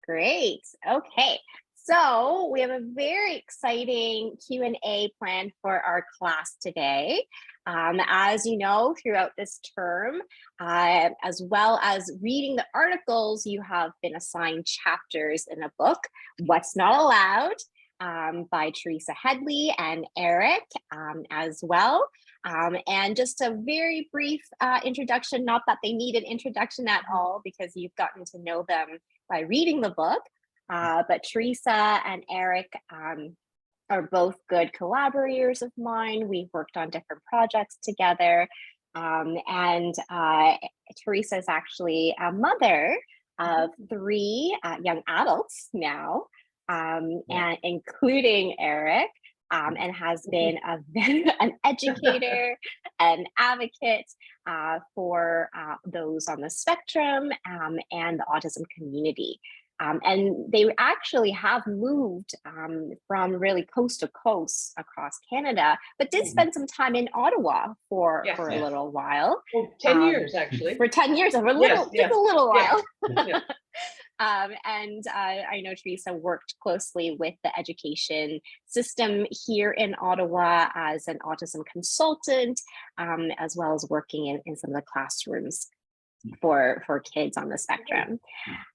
Great. Okay. So we have a very exciting Q&A planned for our class today. As you know, throughout this term, as well as reading the articles, you have been assigned chapters in a book, What's Not Allowed, by Teresa Headley and Erik as well. And just a very brief introduction, not that they need an introduction at all, because you've gotten to know them by reading the book. But Teresa and Erik are both good collaborators of mine. We've worked on different projects together. And Teresa is actually a mother of 3 young adults now, and including Erik, and has been an educator, an advocate for those on the spectrum and the autism community. And they actually have moved from really coast to coast across Canada, but did spend some time in Ottawa for a little while. Well, 10 years, actually. For 10 years, just a little while. Yeah. And I know Teresa worked closely with the education system here in Ottawa as an autism consultant, as well as working in some of the classrooms for kids on the spectrum.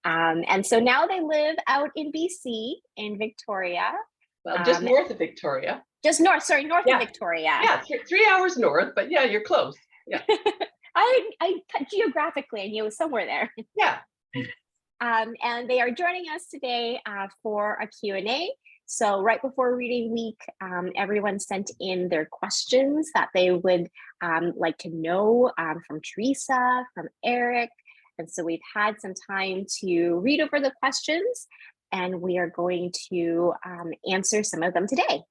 And so now they live out in BC, in Victoria. Well, just north of Victoria. Just north of Victoria. Yeah, 3 hours north, but yeah, you're close. Yeah. I geographically, I knew it was somewhere there. Yeah. And they are joining us today for a Q&A. So right before reading week, everyone sent in their questions that they would like to know from Teresa, from Erik. And so we've had some time to read over the questions, and we are going to answer some of them today.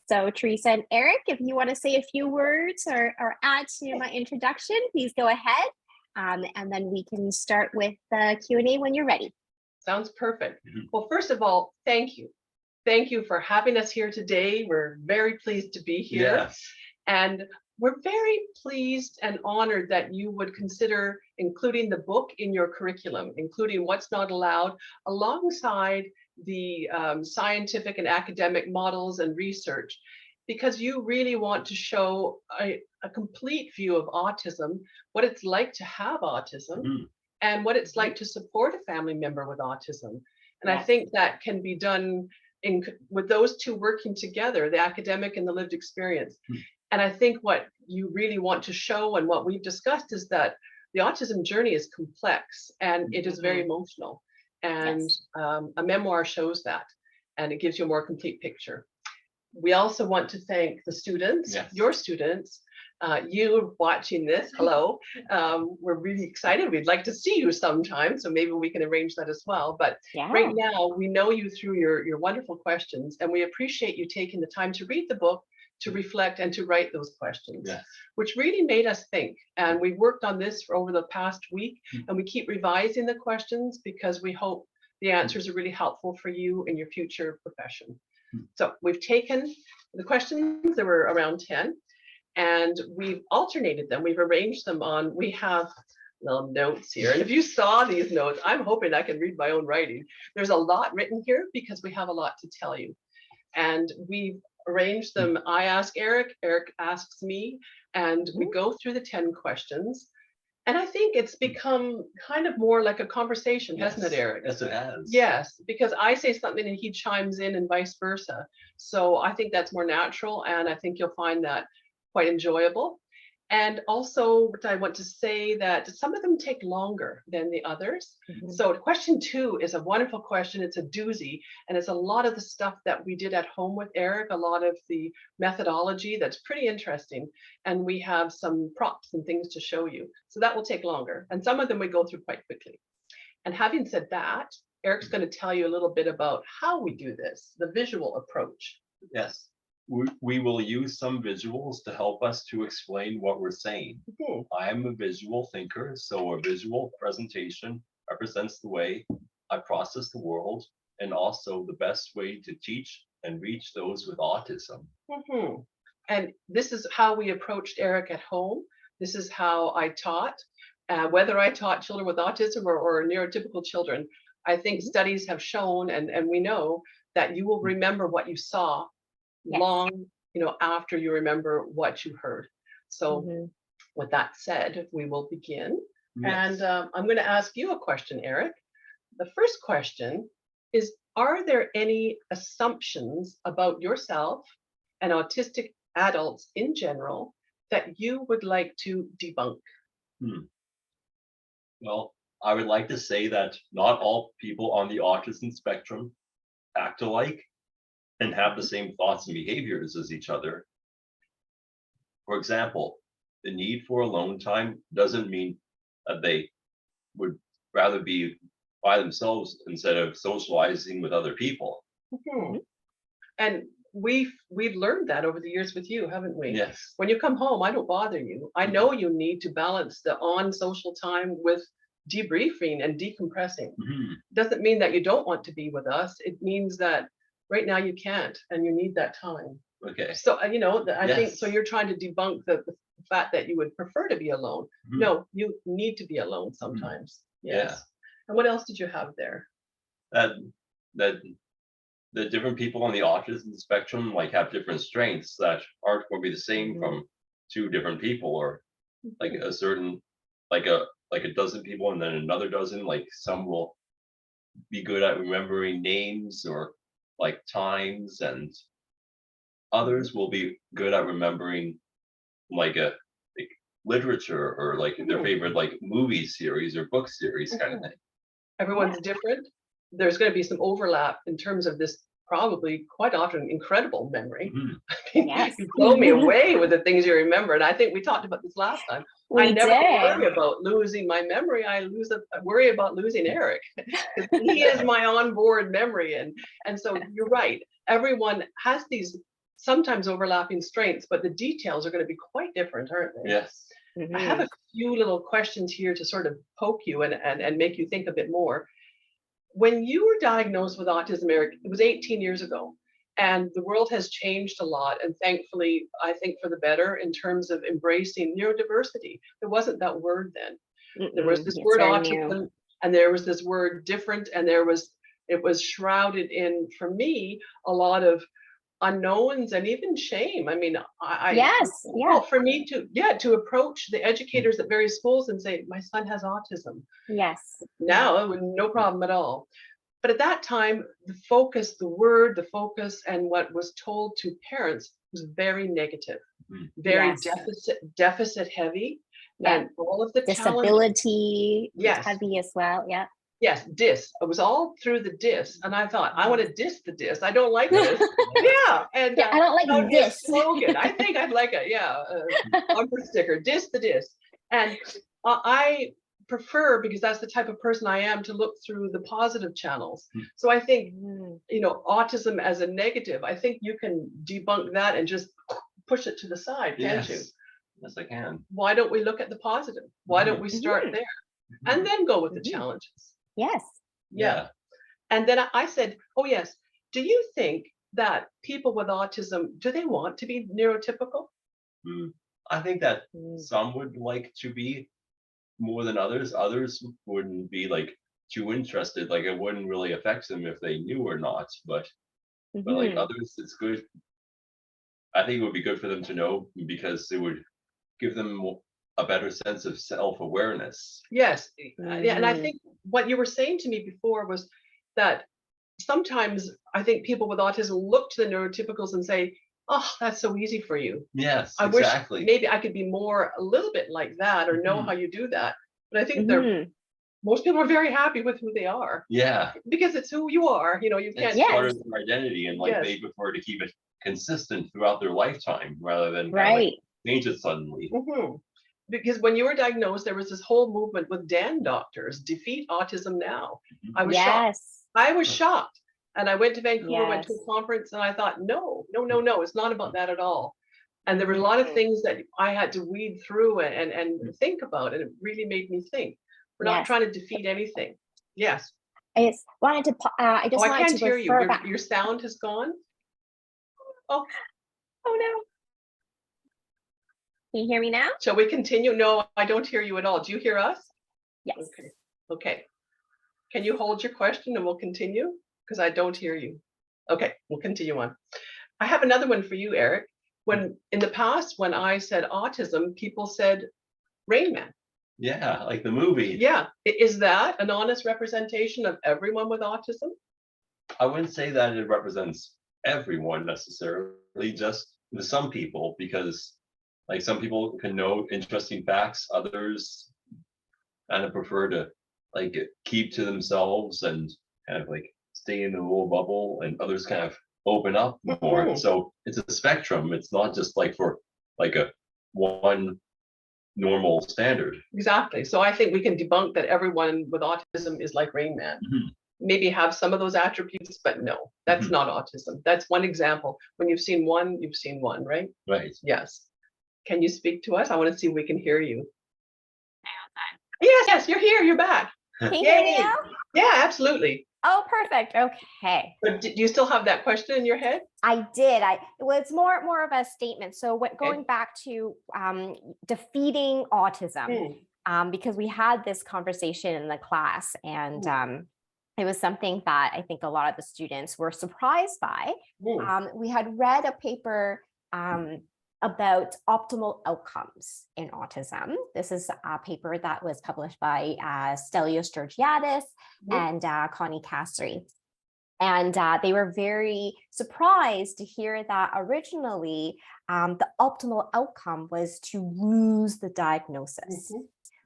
So Teresa and Erik, if you want to say a few words or add to my introduction, please go ahead. And then we can start with the Q&A when you're ready. Sounds perfect. Well, first of all, thank you. Thank you for having us here today. We're very pleased to be here. Yes. And we're very pleased and honored that you would consider including the book in your curriculum, including What's Not Allowed, alongside the scientific and academic models and research, because you really want to show a complete view of autism, what it's like to have autism, and what it's like to support a family member with autism. And I think that can be done with those two working together, the academic and the lived experience. And I think what you really want to show, and what we've discussed, is that the autism journey is complex and it is very emotional. And a memoir shows that, and it gives you a more complete picture. We also want to thank the students, your students, you watching this, hello. We're really excited. We'd like to see you sometime, so maybe we can arrange that as well. But right now, we know you through your wonderful questions, and we appreciate you taking the time to read the book, to reflect, and to write those questions, which really made us think. And we worked on this for over the past week, and we keep revising the questions because we hope the answers are really helpful for you in your future profession. So we've taken the questions, there were around 10, and we've alternated them. We've arranged them on, we have little notes here. And if you saw these notes, I'm hoping I can read my own writing. There's a lot written here because we have a lot to tell you. And we've arranged them. I ask Erik, Erik asks me, and we go through the 10 questions. And I think it's become kind of more like a conversation, hasn't it, Erik? Yes, it has. Yes, because I say something and he chimes in and vice versa. So I think that's more natural, and I think you'll find that quite enjoyable. And also, what I want to say that some of them take longer than the others. So question 2 is a wonderful question. It's a doozy, and it's a lot of the stuff that we did at home with Erik, a lot of the methodology that's pretty interesting. And we have some props and things to show you. So that will take longer. And some of them we go through quite quickly. And having said that, Erik's going to tell you a little bit about how we do this, the visual approach. Yes. We will use some visuals to help us to explain what we're saying. I am a visual thinker, so a visual presentation represents the way I process the world, and also the best way to teach and reach those with autism. And this is how we approached Erik at home. This is how I taught, whether I taught children with autism or neurotypical children. I think studies have shown, and we know that you will remember what you saw long, after you remember what you heard. So with that said, we will begin. Yes. And I'm going to ask you a question, Erik. The first question is, are there any assumptions about yourself and autistic adults in general that you would like to debunk? Well, I would like to say that not all people on the autism spectrum act alike and have the same thoughts and behaviors as each other. For example, the need for alone time doesn't mean that they would rather be by themselves instead of socializing with other people. And we've learned that over the years with you, haven't we? Yes. When you come home, I don't bother you. I know you need to balance the on social time with debriefing and decompressing. Doesn't mean that you don't want to be with us. It means that right now you can't, and you need that time. Okay. So I think so. You're trying to debunk the fact that you would prefer to be alone. No, you need to be alone sometimes. Yes. Yeah. And what else did you have there? That the different people on the autism spectrum like have different strengths that aren't going to be the same from two different people, or like a certain like a dozen people and then another dozen. Like some will be good at remembering names or like times, and others will be good at remembering like literature or like their favorite like movie series or book series kind of thing. Everyone's different. There's going to be some overlap in terms of this probably quite often incredible memory. You blow me away with the things you remember. And I think we talked about this last time. I never worry about losing my memory. I worry about losing Erik. He is my onboard memory. And so you're right. Everyone has these sometimes overlapping strengths, but the details are going to be quite different, aren't they? Yes. I have a few little questions here to sort of poke you and make you think a bit more. When you were diagnosed with autism, Erik, it was 18 years ago, and the world has changed a lot. And thankfully, I think for the better in terms of embracing neurodiversity. There wasn't that word then. There was this word autism, and there was this word different, and it was shrouded in, for me, a lot of unknowns and even shame. I mean, for me to approach the educators at various schools and say, my son has autism. Now, no problem at all. But at that time, the focus and what was told to parents was very negative, very deficit heavy, and all of the disability heavy as well. Yes, dis. It was all through the dis, and I thought, I want to dis the dis. I don't like this. And I don't like this slogan. I think I'd like a bumper sticker, dis the dis. And I prefer, because that's the type of person I am, to look through the positive channels. So I think, autism as a negative, I think you can debunk that and just push it to the side, can't you? Yes, I can. Why don't we look at the positive? Why don't we start there and then go with the challenges? Yeah. And then I said, oh yes, do you think that people with autism, do they want to be neurotypical? I think that some would like to be more than others. Others wouldn't be like too interested. Like it wouldn't really affect them if they knew or not. But like others, it's good. I think it would be good for them to know, because it would give them a better sense of self-awareness. Yes. And I think what you were saying to me before was that sometimes I think people with autism look to the neurotypicals and say, oh, that's so easy for you. Yes, I wish maybe I could be a little bit like that, or know how you do that. But I think most people are very happy with who they are. Yeah. Because it's who you are. You can't. It's part of their identity, and like they prefer to keep it consistent throughout their lifetime rather than change it suddenly. Because when you were diagnosed, there was this whole movement with DAN doctors, Defeat Autism Now. I was shocked. I was shocked. And I went to Vancouver, went to a conference, and I thought, no, it's not about that at all. And there were a lot of things that I had to weed through and think about, and it really made me think. We're not trying to defeat anything. Yes. I just wanted to. I can't hear you. Your sound has gone. Oh no. Can you hear me now? Shall we continue? No, I don't hear you at all. Do you hear us? Yes. Okay. Can you hold your question and we'll continue? Because I don't hear you. Okay, we'll continue on. I have another one for you, Eric. When in the past, when I said autism, people said Rain Man. Yeah, like the movie. Yeah. Is that an honest representation of everyone with autism? I wouldn't say that it represents everyone necessarily, just with some people, because like some people can know interesting facts, others kind of prefer to like keep to themselves and kind of like stay in the little bubble, and others kind of open up more. Mhm. So it's a spectrum. It's not just like for like a one normal standard. Exactly. So I think we can debunk that everyone with autism is like Rain Man. Maybe have some of those attributes, but no, that's not autism. That's one example. When you've seen one, right? Right. Yes. Can you speak to us? I want to see if we can hear you. Yes, yes, you're here. You're back. Can you hear me now? Yeah, absolutely. Oh, perfect. Okay. But do you still have that question in your head? I did. Well, it's more of a statement. So going back to defeating autism, because we had this conversation in the class, and it was something that I think a lot of the students were surprised by. We had read a paper about optimal outcomes in autism. This is a paper that was published by Stelios Georgiadis and Connie Cassary. And they were very surprised to hear that originally the optimal outcome was to lose the diagnosis,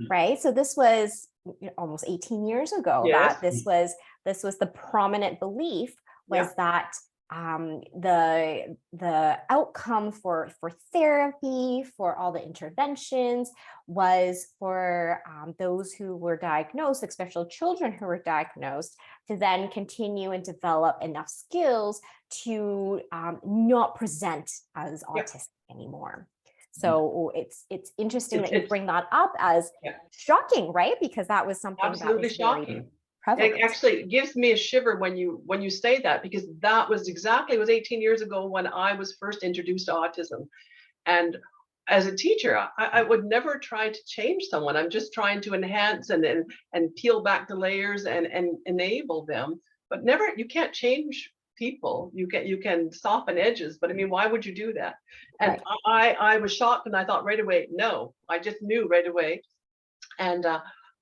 right? So this was almost 18 years ago that this was the prominent belief was that the outcome for therapy, for all the interventions, was for those who were diagnosed, especially children who were diagnosed, to then continue and develop enough skills to not present as autistic anymore. So it's interesting that you bring that up as shocking, right? Because that was something absolutely that was shocking. prevalent. It actually gives me a shiver when you say that, because that was exactly, it was 18 years ago when I was first introduced to autism. And as a teacher, I would never try to change someone. I'm just trying to enhance and peel back the layers and enable them. But never, you can't change people. You can soften edges, but I mean, why would you do that? And I was shocked, and I thought right away, no, I just knew right away. And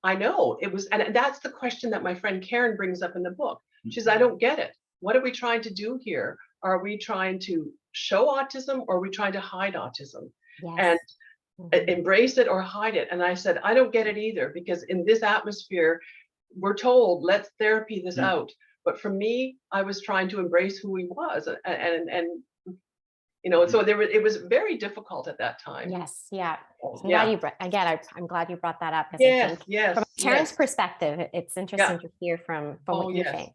I know it was, and that's the question that my friend Karen brings up in the book. She says, I don't get it. What are we trying to do here? Are we trying to show autism, or are we trying to hide autism? And embrace it or hide it? And I said, I don't get it either, because in this atmosphere, we're told, let's therapy this out. But for me, I was trying to embrace who he was, and you know, so it was very difficult at that time. Yes, yeah. I'm glad you I'm glad you brought that up, because I think from Karen's perspective, it's interesting to hear from what you think.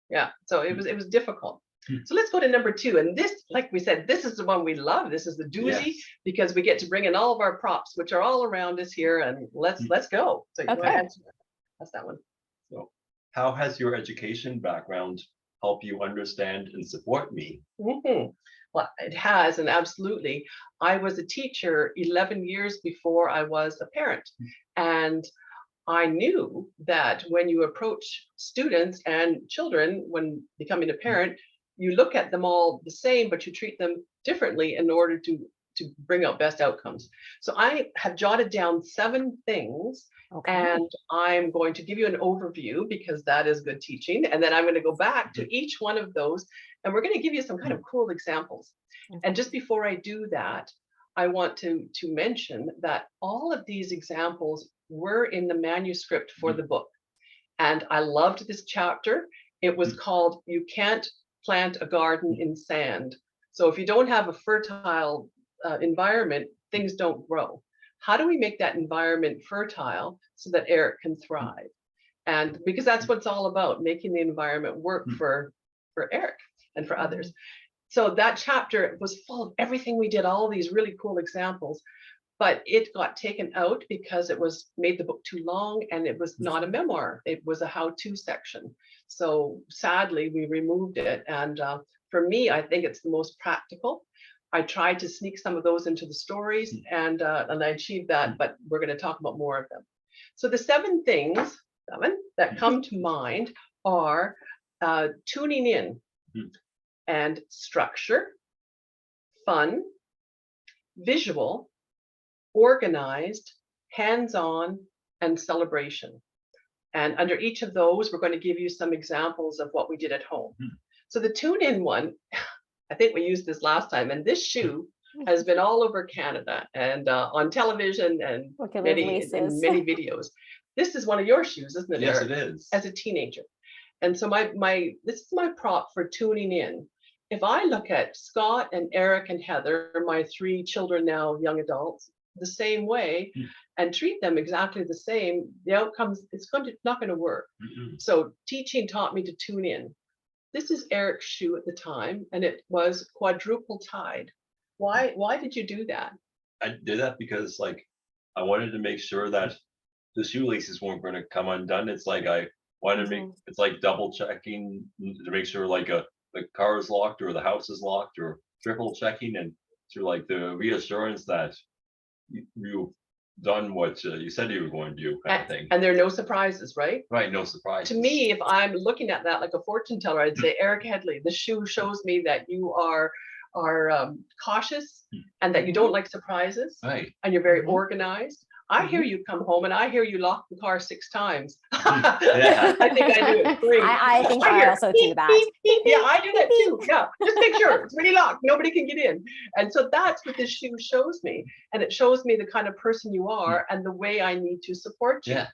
Yeah, so it was difficult. So let's go to number 2. And this, like we said, this is the one we love. This is the doozy, because we get to bring in all of our props, which are all around us here, and let's go. So you answer that. That's that one. So how has your education background helped you understand and support me? Well, it has, and absolutely. I was a teacher 11 years before I was a parent. And I knew that when you approach students and children when becoming a parent, you look at them all the same, but you treat them differently in order to bring out best outcomes. So I have jotted down 7 things, and I'm going to give you an overview, because that is good teaching. And then I'm going to go back to each one of those, and we're going to give you some kind of cool examples. And just before I do that, I want to mention that all of these examples were in the manuscript for the book. And I loved this chapter. It was called "You Can't Plant a Garden in Sand." So if you don't have a fertile environment, things don't grow. How do we make that environment fertile so that Erik can thrive? And because that's what it's all about, making the environment work for Erik and for others. So that chapter was full of everything we did, all these really cool examples, but it got taken out because it was made the book too long, and it was not a memoir. It was a how-to section. So sadly, we removed it. And for me, I think it's the most practical. I tried to sneak some of those into the stories, and I achieved that, but we're going to talk about more of them. So the 7 things that come to mind are tuning in and structure, fun, visual, organized, hands-on, and celebration. And under each of those, we're going to give you some examples of what we did at home. So the tune in one, I think we used this last time, and this shoe has been all over Canada and on television and many videos. This is one of your shoes, isn't it, Yes, Erik? it is. As a teenager. And so this is my prop for tuning in. If I look at Scott and Erik and Heather, my 3 children now, young adults, the same way, and treat them exactly the same, the outcomes, not going to work. So teaching taught me to tune in. This is Erik's shoe at the time, and it was quadruple tied. Why did you do that? I did that because like I wanted to make sure that the shoelaces weren't going to come undone. It's like I wanted to make it's like double checking to make sure like the car is locked or the house is locked, or triple checking, and through like the reassurance that you've done what you said you were going to do, kind of thing. And there are no surprises, right? Right, no surprise. To me, if I'm looking at that like a fortune teller, I'd say, Erik Headley, the shoe shows me that you are cautious and that you don't like surprises, right, and you're very organized. I hear you come home and I hear you lock the car 6 times. Yeah. I think I do it 3. I think I also do that. Yeah, I do that too. Yeah, just make sure it's really locked. Nobody can get in. And so that's what this shoe shows me. And it shows me the kind of person you are and the way I need to support you. Yeah.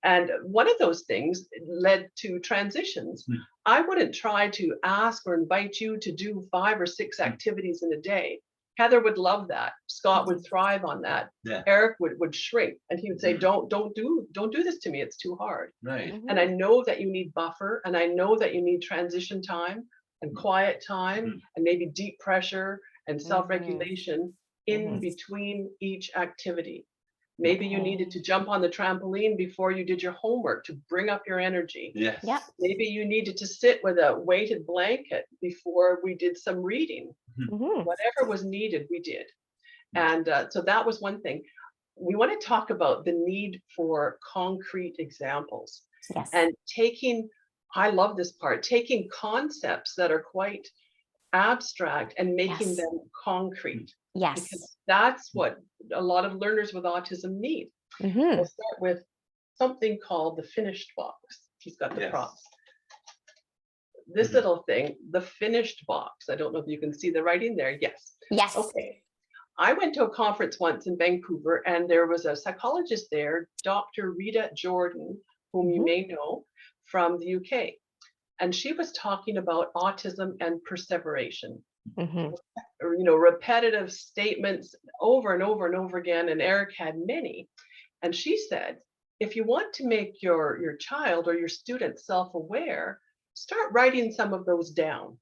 And one of those things led to transitions. I wouldn't try to ask or invite you to do 5 or 6 activities in a day. Heather would love that. Scott would thrive on that. Yeah. Erik would shrink, and he would say, don't do this to me. It's too hard. Right. And I know that you need buffer, and I know that you need transition time and quiet time and maybe deep pressure and self-regulation in between each activity. Maybe you needed to jump on the trampoline before you did your homework to bring up your energy. Yes. Yep. Maybe you needed to sit with a weighted blanket before we did some reading. Whatever was needed, we did. And so that was one thing. We want to talk about the need for concrete examples. Yes. And I love this part, taking concepts that are quite abstract and making them concrete. Yes. Because that's what a lot of learners with autism need. We'll start with something called the finished box. He's got the props. This little thing, the finished box. I don't know if you can see the writing there. Yes. Yes. Okay. I went to a conference once in Vancouver, and there was a psychologist there, Dr. Rita Jordan, whom you may know from the UK. And she was talking about autism and perseveration. Repetitive statements over and over and over again. And Erik had many. And she said, if you want to make your child or your student self-aware, start writing some of those down.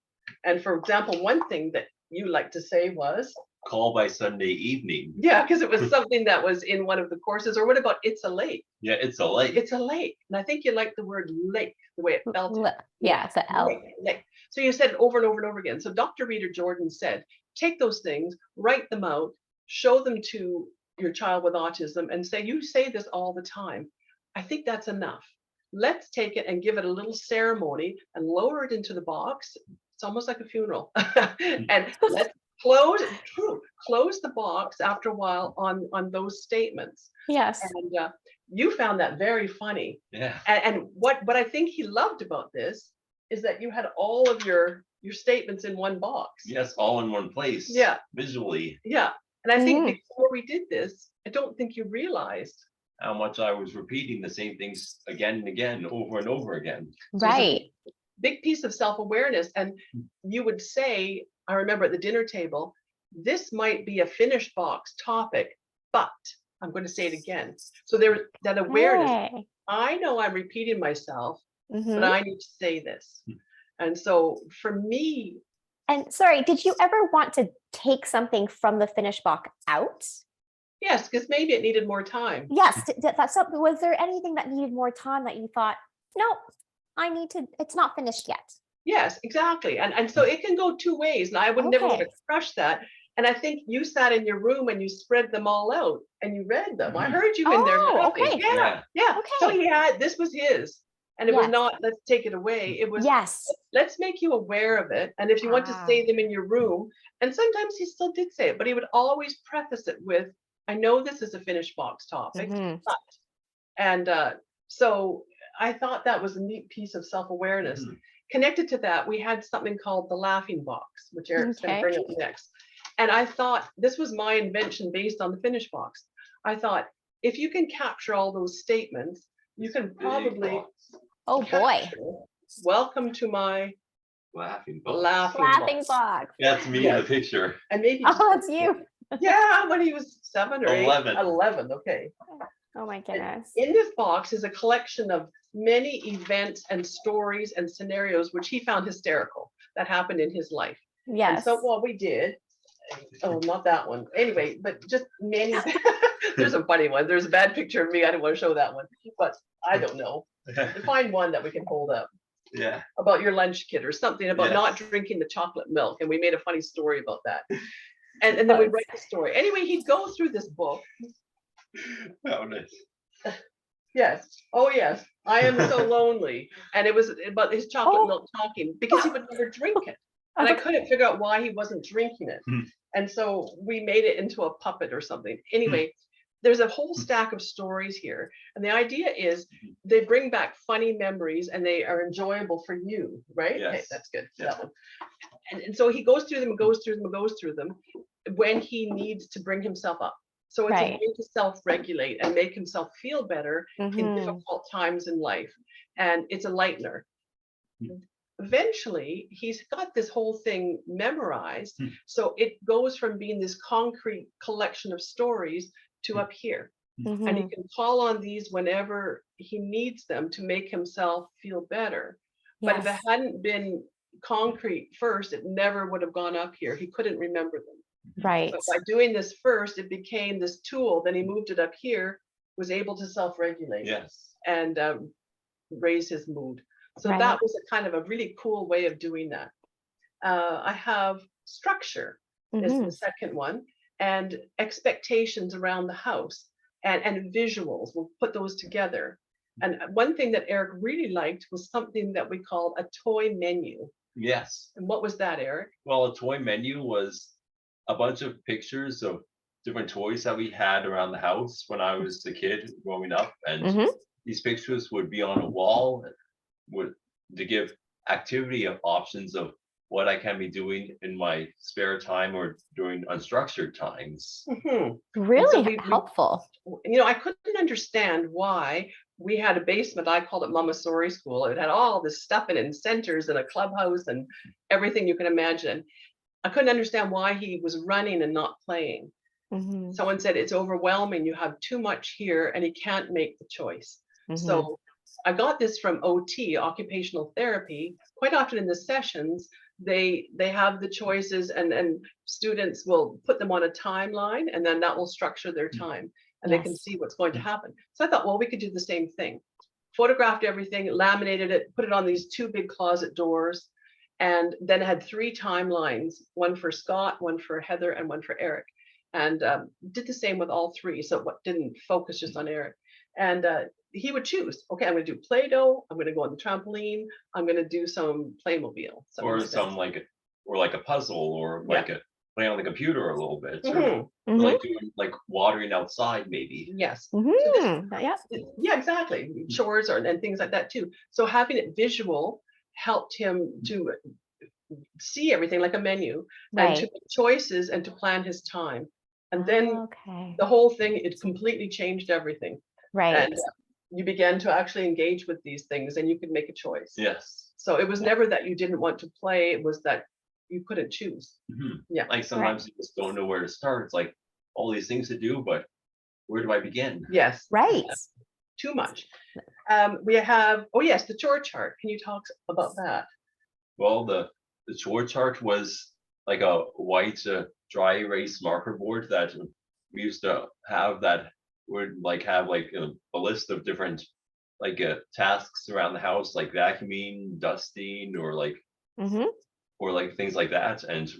And for example, one thing that you like to say was, call by Sunday evening. Yeah, because it was something that was in one of the courses. Or what about it's a lake? Yeah, it's a lake. It's a lake. And I think you like the word lake, the way it felt. Yeah, it's an L. Lake. So you said it over and over and over again. So Dr. Rita Jordan said, take those things, write them out, show them to your child with autism and say, you say this all the time. I think that's enough. Let's take it and give it a little ceremony and lower it into the box. It's almost like a funeral. And let's close the box after a while on those statements. Yes. And you found that very funny. Yeah. And what I think he loved about this is that you had all of your statements in one box. Yes, all in one place. Yeah. Visually. Yeah. And I think before we did this, I don't think you realized how much I was repeating the same things again and again, over and over again. Right. So big piece of self-awareness. And you would say, I remember at the dinner table, this might be a finished box topic, but I'm going to say it again. So there was that awareness. Hey. I know I'm repeating myself, but I need to say this. And so for me. And sorry, did you ever want to take something from the finished box out? Yes, because maybe it needed more time. Yes, that's something. Was there anything that needed more time that you thought, nope, it's not finished yet? Yes, exactly. And so it can go 2 ways. And I would never want to crush that. And I think you sat in your room and you spread them all out and you read them. I heard you in there Oh, laughing. okay. Yeah. So Okay. this was his. And it was Yes. not, let's take it away. It was, Yes. let's make you aware of it. And if you want to say them in your room, and sometimes he still did say it, but he would always preface it with, I know this is a finished box topic, Mhm. but, and so I thought that was a neat piece of self-awareness. Connected to that, we had something called the laughing box, which Eric's going to bring up next. And I thought this was my invention based on the finish box. I thought if you can capture all those statements, you can probably. Oh boy. Welcome to my Laughing box. Laughing box. That's me in the picture. And maybe. Oh, it's you. Yeah, when he was 7 or 8. 11. 11. Okay. Oh my goodness. In this box is a collection of many events and stories and scenarios which he found hysterical that happened in his life. Yes. And so what we did, oh, not that one. Anyway, but just many. There's a funny one. There's a bad picture of me. I don't want to show that one, but I don't know. Find one that we can hold up. Yeah. About your lunch kit or something about Yes. not drinking the chocolate milk. And we made a funny story about that. And then we write the story. Anyway, he'd go through this book. Oh, nice. Yes. Oh, yes. I am so lonely. And it was about his chocolate milk talking because he would never drink it. And I couldn't figure out why he wasn't drinking it. And so we made it into a puppet or something. Anyway, there's a whole stack of stories here. And the idea is they bring back funny memories and they are enjoyable for you, right? Yes. Okay, that's good. Yes. That one. And so he goes through them and goes through them and goes through them when he needs to bring himself up. So it's a way to self-regulate and make himself feel better in difficult times in life. And it's a lightener. Eventually, he's got this whole thing memorized. So it goes from being this concrete collection of stories to up here. And he can call on these whenever he needs them to make himself feel better. But if it hadn't been concrete first, it never would have gone up here. He couldn't remember them. Right. But by doing this first, it became this tool. Then he moved it up here, was able to self-regulate and raise his mood. So that was a kind of a really cool way of doing that. I have structure is the second one, and expectations around the house and visuals. We'll put those together. And one thing that Eric really liked was something that we called a toy menu. Yes. And what was that, Eric? Well, a toy menu was a bunch of pictures of different toys that we had around the house when I was a kid growing up. And these pictures would be on a wall to give activity options of what I can be doing in my spare time or during unstructured times. Really helpful. You know, I couldn't understand why we had a basement. I called it Montessori school. It had all this stuff in it, and centers and a clubhouse and everything you can imagine. I couldn't understand why he was running and not playing. Someone said it's overwhelming. You have too much here and he can't make the choice. So I got this from OT, occupational therapy. Quite often in the sessions, they have the choices and students will put them on a timeline and then that will structure their time and they can see what's going to happen. So I thought, well, we could do the same thing. Photographed everything, laminated it, put it on these 2 big closet doors, and then had 3 timelines, one for Scott, one for Heather, and one for Eric. And did the same with all 3. So what didn't focus just on Eric. And he would choose, okay, I'm going to do Play-Doh, I'm going to go on the trampoline, I'm going to do some Playmobil. Or like a puzzle or like a play on the computer a little bit. Or like doing like watering outside maybe. Yes. Yeah, exactly. Chores and things like that too. So having it visual helped him to see everything like a menu and to make choices and to plan his time. And then the whole thing, it completely changed everything. And you began to actually engage with these things and you could make a choice. Yes. So it was never that you didn't want to play, it was that you couldn't choose. Yeah. Like sometimes you just don't know where to start. It's like all these things to do, but where do I begin? Yes. Right. Too much. We have, the chore chart. Can you talk about that? Well, the chore chart was like a white dry erase marker board that we used to have that would like have like a list of different like tasks around the house, like vacuuming, dusting, or like things like that. And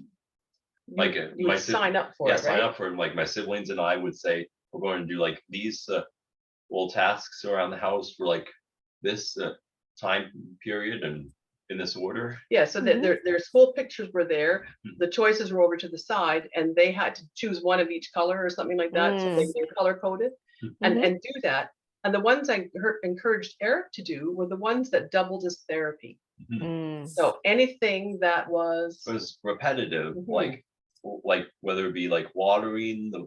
Like you would sign up for it, sign right? up for it. Like my siblings and I would say, we're going to do like these little tasks around the house for like this time period and in this order. Yeah, so that their school pictures were there, the choices were over to the side, and they had to choose one of each color or something like that. So they color coded and do that. And the ones I encouraged Eric to do were the ones that doubled as therapy. So anything that was repetitive, like whether it be like watering the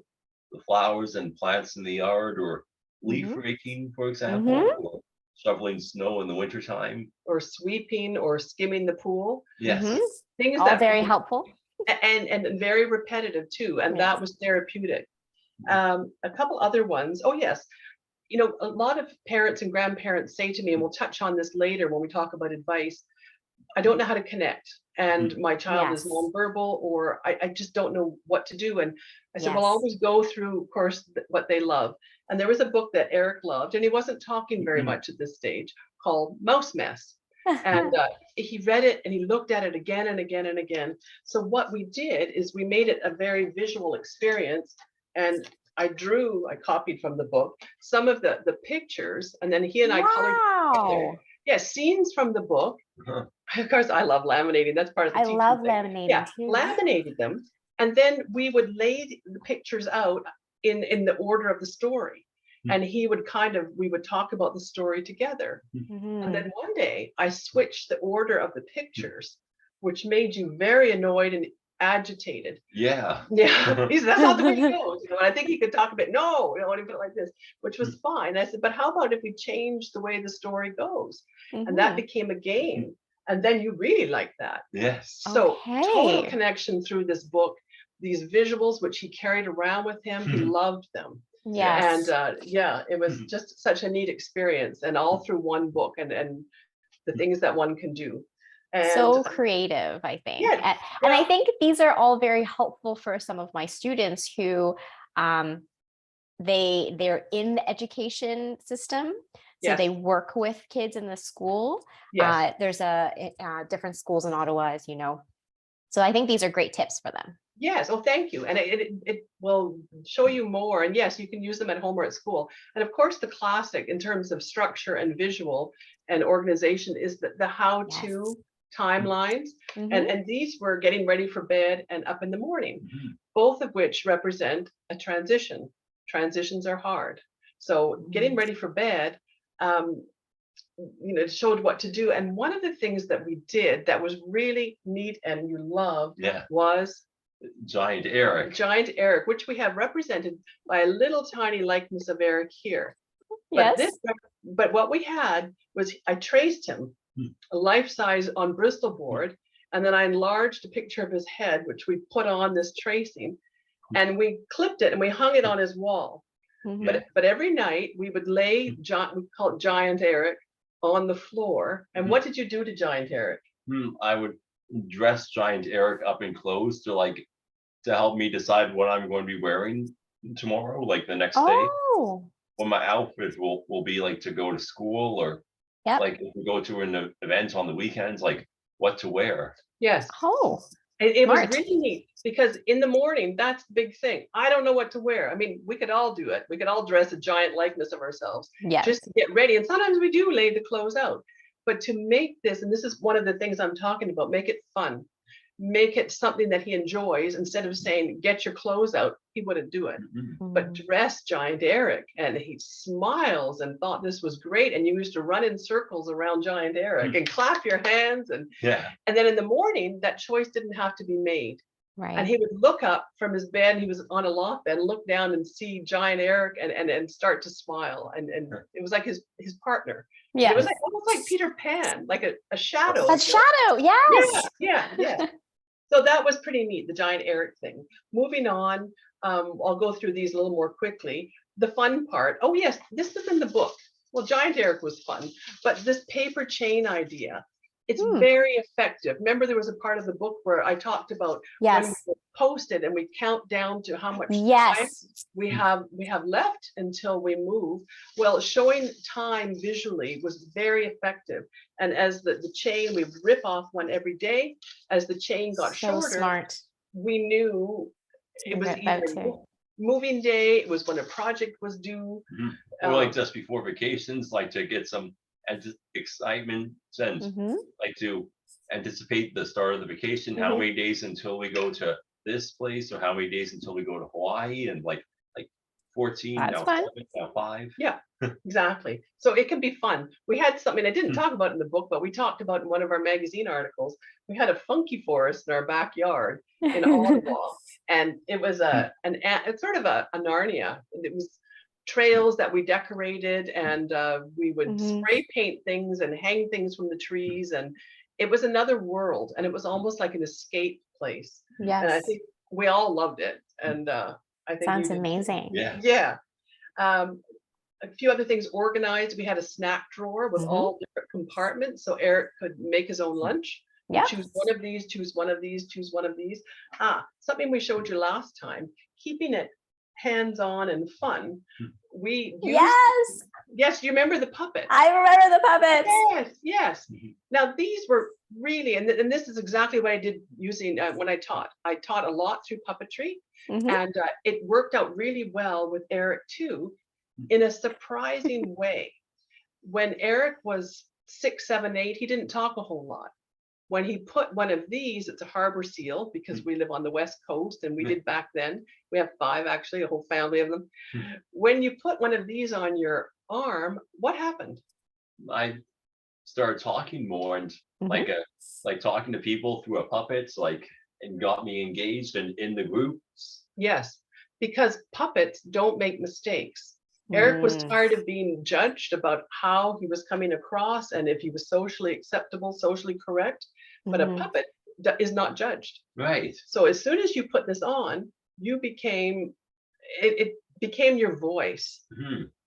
flowers and plants in the yard, or leaf raking, for example, or shoveling snow in the wintertime, or sweeping or skimming the pool. Yes. Things all that very helpful. And very repetitive too. And that was therapeutic. A couple other ones. Oh yes. You know, a lot of parents and grandparents say to me, and we'll touch on this later when we talk about advice, I don't know how to connect, and my child is nonverbal, or I just don't know what to do. And I said, well, I'll always go through, of course, what they love. And there was a book that Eric loved, and he wasn't talking very much at this stage, called Mouse Mess. And he read it and he looked at it again and again and again. So what we did is we made it a very visual experience. And I copied from the book some of the pictures, and then he and I colored together. Yeah, scenes from the book. Of course, I love laminating. That's part of the teaching thing. Laminating too. Laminated them. And then we would lay the pictures out in the order of the story. And we would talk about the story together. And then one day I switched the order of the pictures, which made you very annoyed and agitated. Yeah. He said, that's not the way it goes. You know, and I think he could talk a bit, no, you know, and he put it like this, which was fine. I said, but how about if we change the way the story goes? And that became a game. And then you really like that. Yes. So total connection through this book, these visuals, which he carried around with him, he loved them. Yes. And it was just such a neat experience, and all through one book, and the things that one can do. And so creative, I think. And I think these are all very helpful for some of my students who they're in the education system. So they work with kids in the school. There's different schools in Ottawa, as you know. So I think these are great tips for them. Yes. Oh, thank you. And it will show you more. And yes, you can use them at home or at school. And of course, the classic in terms of structure and visual and organization is the how-to timelines. And these were getting ready for bed and up in the morning, both of which represent a transition. Transitions are hard. So getting ready for bed, showed what to do. And one of the things that we did that was really neat and you loved was Giant Erik. Giant Erik, which we have represented by a little tiny likeness of Erik here. But what we had was I traced him a life-size on Bristol board, and then I enlarged a picture of his head, which we put on this tracing, and we clipped it and we hung it on his wall. But every night we would lay we call it Giant Erik on the floor. And what did you do to Giant Erik? I would dress Giant Erik up in clothes to help me decide what I'm going to be wearing tomorrow, like the next day. What my outfit will be like to go to school, or like if we go to an event on the weekends, like what to wear. Yes. It was really neat, because in the morning, that's the big thing. I don't know what to wear. I mean, we could all do it. We could all dress a giant likeness of ourselves just to get ready. And sometimes we do lay the clothes out. But to make this, and this is one of the things I'm talking about, make it fun. Make it something that he enjoys. Instead of saying, get your clothes out, he wouldn't do it. But dress Giant Erik, and he smiles and thought this was great. And you used to run in circles around Giant Erik and clap your hands. And then in the morning, that choice didn't have to be made. And he would look up from his bed, he was on a loft bed, and look down and see Giant Erik and start to smile. And it was like his partner. It was almost like Peter Pan, like a shadow. A shadow, yes. Yeah. So that was pretty neat, the Giant Erik thing. Moving on, I'll go through these a little more quickly. The fun part, oh yes, this is in the book. Well, Giant Erik was fun, but this paper chain idea, it's very effective. Remember, there was a part of the book where I talked about when we post it and we count down to how much time we have left until we move. Well, showing time visually was very effective. And as the chain, we rip off one every day. As the chain got shorter, we knew it was either moving day, it was when a project was due. Or like just before vacations, like to get some excitement and like to anticipate the start of the vacation. How many days until we go to this place, or how many days until we go to Hawaii, and like 14, now 7, now 5. Yeah, exactly. So it can be fun. We had something I didn't talk about in the book, but we talked about in one of our magazine articles. We had a funky forest in our backyard in Ottawa, and it was it's sort of a Narnia. It was trails that we decorated, and we would spray paint things and hang things from the trees, and it was another world, and it was almost like an escape place. Yes. And I think we all loved it, and I think sounds amazing. Yeah. A few other things organized. We had a snack drawer with all different compartments, so Erik could make his own lunch. Choose one of these, choose one of these, choose one of these. Something we showed you last time, keeping it hands-on and fun. We used, yes, you remember the puppet? I remember the puppets. Yes. Now these were really, and this is exactly what I did using when I taught. I taught a lot through puppetry, and it worked out really well with Erik too, in a surprising way. When Erik was 6, 7, 8, he didn't talk a whole lot. When he put one of these, it's a harbor seal, because we live on the West Coast, and we did back then. We have 5 actually, a whole family of them. When you put one of these on your arm, what happened? I started talking more, and like talking to people through a puppet, and got me engaged and in the groups. Yes, because puppets don't make mistakes. Erik was tired of being judged about how he was coming across and if he was socially acceptable, socially correct. But a puppet is not judged. Right. So as soon as you put this on, you became, it became your voice.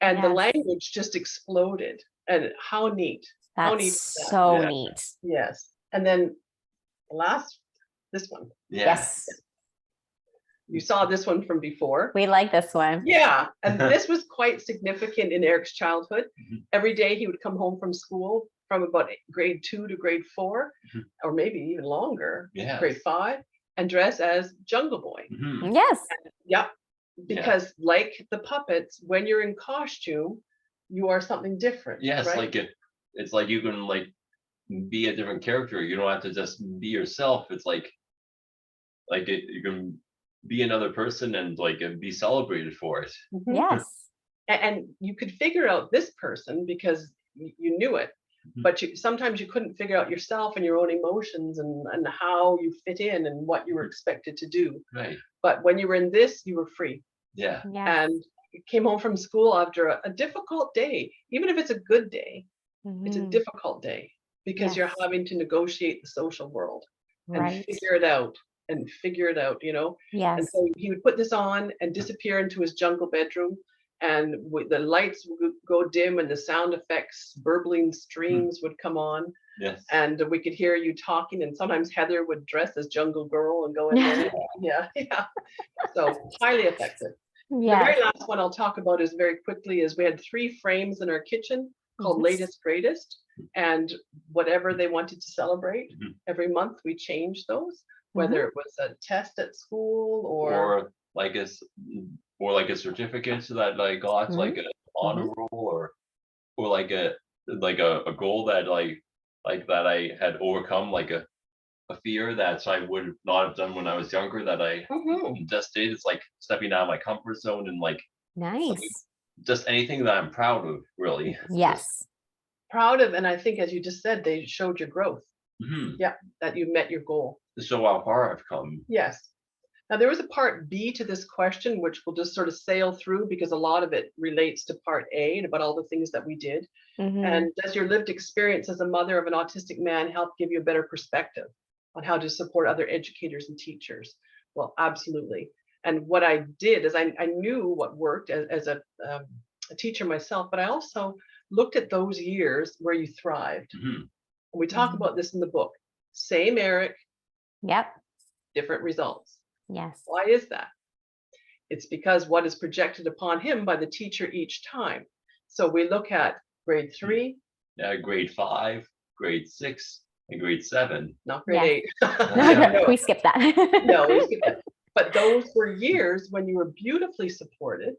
And the language just exploded. And how neat. How neat is that? So neat. Yes. And then this one. Yes. You saw this one from before. We like this one. Yeah. And this was quite significant in Erik's childhood. Every day he would come home from school from about grade 2 to grade 4, or maybe even longer, grade 5, and dress as Jungle Boy. Yes. Because like the puppets, when you're in costume, you are something different. Yes, right? It's like you can be a different character. You don't have to just be yourself. It's you can be another person and be celebrated for it. Yes. And you could figure out this person because you knew it, but sometimes you couldn't figure out yourself and your own emotions and how you fit in and what you were expected to do. Right. But when you were in this, you were free. Yeah. And you came home from school after a difficult day. Even if it's a good day, it's a difficult day because you're having to negotiate the social world and figure it out. Yes. And so he would put this on and disappear into his jungle bedroom, and the lights would go dim and the sound effects, burbling streams would come on. Yes. And we could hear you talking, and sometimes Heather would dress as Jungle Girl and go in there. So highly effective. The very last one I'll talk about is very quickly is we had 3 frames in our kitchen called Latest Greatest, and whatever they wanted to celebrate, every month we changed those. Whether it was a test at school or like a certificate that I got, like an honor roll, or like a goal that that I had overcome, like a fear that I would not have done when I was younger that I just did. It's like stepping out of my comfort zone and nice. Just anything that I'm proud of, really. Yes. Proud of, and I think as you just said, they showed your growth. That you met your goal. To show how far I've come. Yes. Now there was a part B to this question, which we'll just sort of sail through because a lot of it relates to part A and about all the things that we did. And does your lived experience as a mother of an autistic man help give you a better perspective on how to support other educators and teachers? Well, absolutely. And what I did is I knew what worked as a teacher myself, but I also looked at those years where you thrived. And we talk about this in the book. Same Erik. Yep. Different results. Yes. Why is that? It's because what is projected upon him by the teacher each time. So we look at grade 3. Grade 5, grade 6, in grade 7. Not grade 8. Yeah. We skipped that. No, we skipped that. But those were years when you were beautifully supported.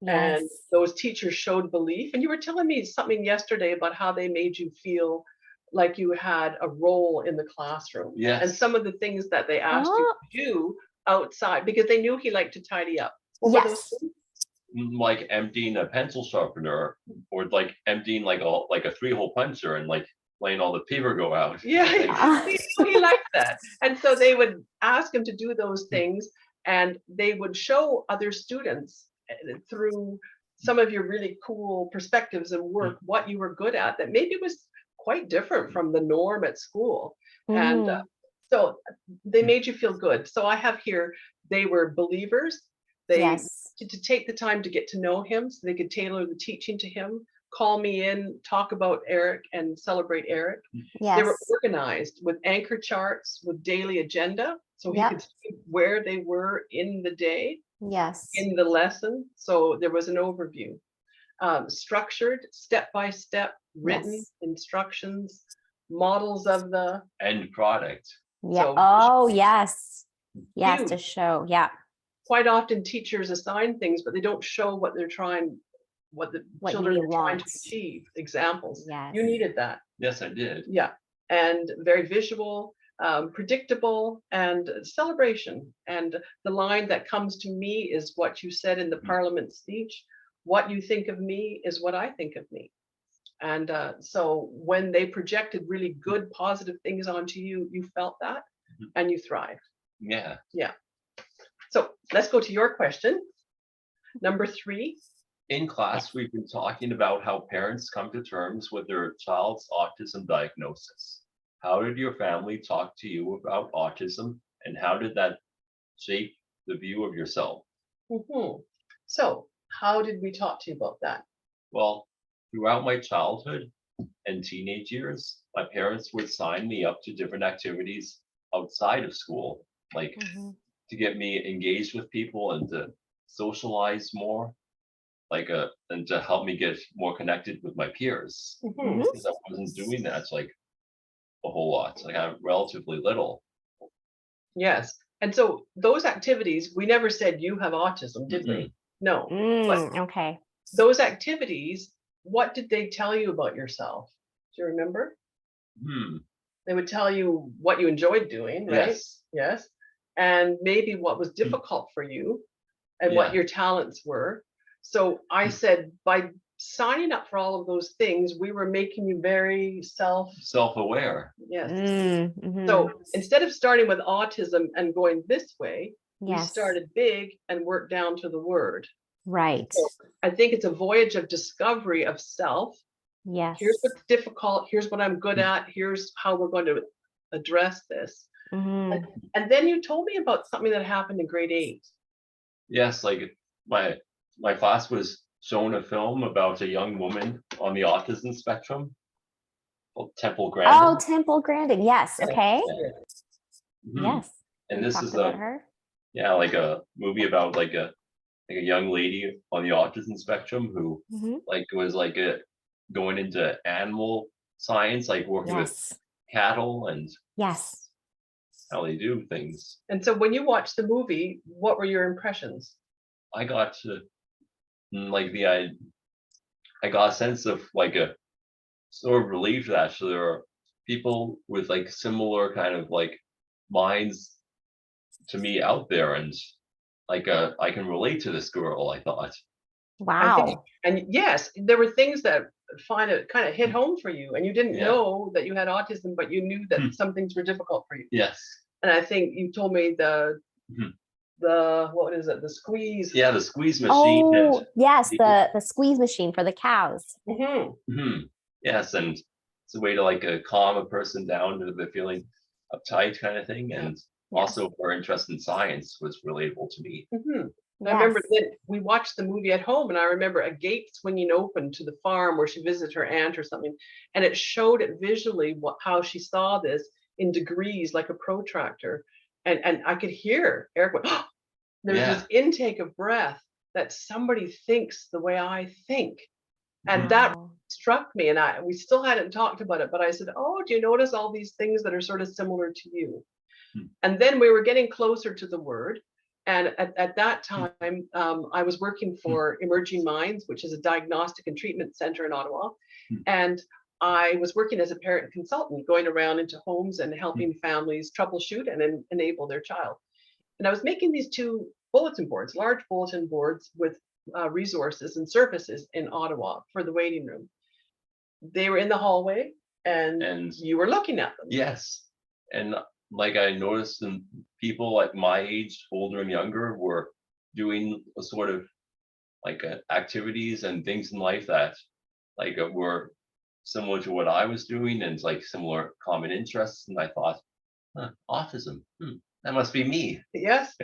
Yes. And those teachers showed belief. And you were telling me something yesterday about how they made you feel like you had a role in the classroom. Yes. And some of the things that they asked you to do outside, because they knew he liked to tidy up. What were those things? Like emptying a pencil sharpener, or like emptying like a 3-hole puncher, and like letting all the paper go out. Yeah, he liked that. And so they would ask him to do those things, and they would show other students through some of your really cool perspectives and work what you were good at that maybe was quite different from the norm at school. And so they made you feel good. So I have here, they were believers. They to take the time to get to know him so they could tailor the teaching to him, call me in, talk about Erik and celebrate Erik. They were organized with anchor charts, with daily agenda, so he could see where they were in the day, in the lesson. So there was an overview. Structured, step-by-step, written instructions, models of the end product. So, yes, to show, Quite often teachers assign things, but they don't show what they're trying, what the children are trying to achieve. Examples. You needed that. Yes, I did. Yeah, and very visual, predictable, and celebration. And the line that comes to me is what you said in the Parliament speech: "What you think of me is what I think of me." And so when they projected really good, positive things onto you, you felt that, and you thrived. Yeah. Yeah. So let's go to your question. Number 3. In class, we've been talking about how parents come to terms with their child's autism diagnosis. How did your family talk to you about autism, and how did that shape the view of yourself? So how did we talk to you about that? Well, throughout my childhood and teenage years, my parents would sign me up to different activities outside of school, like to get me engaged with people and to socialize more, like and to help me get more connected with my peers, because I wasn't doing that like a whole lot. Like I'm relatively little. Yes. And so those activities, we never said you have autism, did we? No. Okay. Those activities, what did they tell you about yourself? Do you remember? They would tell you what you enjoyed doing, right? Yes. And maybe what was difficult for you and what your talents were. So I said, by signing up for all of those things, we were making you very self-aware. Yes. So instead of starting with autism and going this way, we started big and worked down to the word. Right. So I think it's a voyage of discovery of self. Yes. Here's what's difficult. Here's what I'm good at. Here's how we're going to address this. And then you told me about something that happened in grade 8. Yes, like my class was shown a film about a young woman on the autism spectrum called Temple Grandin. Oh, Temple Grandin. Yes. Okay. Yes. And this is like a movie about like a young lady on the autism spectrum who like was like going into animal science, like working with cattle and how they do things. And so when you watched the movie, what were your impressions? I got to like I got a sense of like a sort of relief that there are people with like similar kind of like minds to me out there, and like I can relate to this girl, I thought. Wow. And yes, there were things that kind of hit home for you, and you didn't know that you had autism, but you knew that some things were difficult for you. Yes. And I think you told me the what is it? The squeeze. Yeah, the squeeze machine. Oh, yes, the squeeze machine for the cows. Yes, and it's a way to like calm a person down to the feeling uptight kind of thing, and also her interest in science was relatable to me. I remember that we watched the movie at home, and I remember a gate swinging open to the farm where she visited her aunt or something, and it showed it visually how she saw this in degrees, like a protractor, and I could hear Erik went, oh, there's this intake of breath that somebody thinks the way I think, and that struck me, and we still hadn't talked about it, but I said, oh, do you notice all these things that are sort of similar to you? And then we were getting closer to the word. And at that time, I was working for Emerging Minds, which is a diagnostic and treatment center in Ottawa. And I was working as a parent consultant, going around into homes and helping families troubleshoot and enable their child. And I was making these 2 bulletin boards, large bulletin boards with resources and services in Ottawa for the waiting room. They were in the hallway, and you were looking at them. Yes. And like I noticed, and people like my age, older and younger, were doing a sort of like activities and things in life that like were similar to what I was doing, and like similar common interests. And I thought, autism, that must be me. Yes,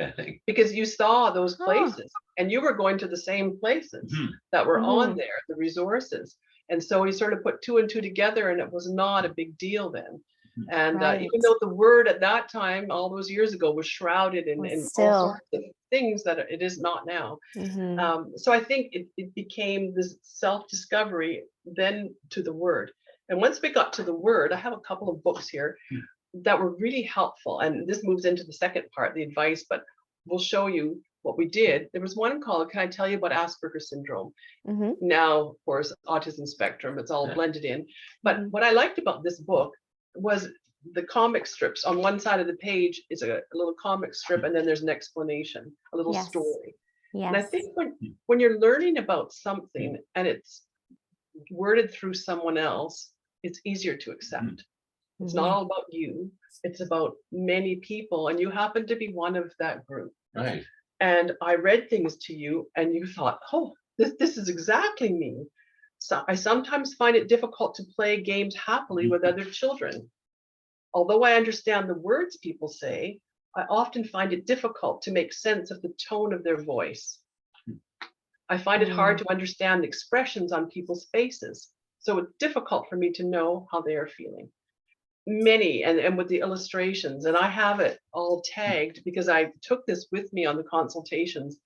because you saw those places, and you were going to the same places that were on there, the resources. And so we sort of put 2 and 2 together, and it was not a big deal then. And even though the word at that time, all those years ago, was shrouded in all sorts of things that it is not now. So I think it became this self-discovery then to the word. And once we got to the word, I have a couple of books here that were really helpful. And this moves into the second part, the advice, but we'll show you what we did. There was one called, Can I Tell You About Asperger's Syndrome? Now, of course, autism spectrum, it's all blended in. But what I liked about this book was the comic strips. On one side of the page is a little comic strip, and then there's an explanation, a little story. And I think when you're learning about something and it's worded through someone else, it's easier to accept. It's not all about you, it's about many people, and you happen to be one of that group. Right. And I read things to you and you thought, oh, this is exactly me. So I sometimes find it difficult to play games happily with other children. Although I understand the words people say, I often find it difficult to make sense of the tone of their voice. I find it hard to understand the expressions on people's faces. So it's difficult for me to know how they are feeling. Many, and with the illustrations, and I have it all tagged because I took this with me on the consultations,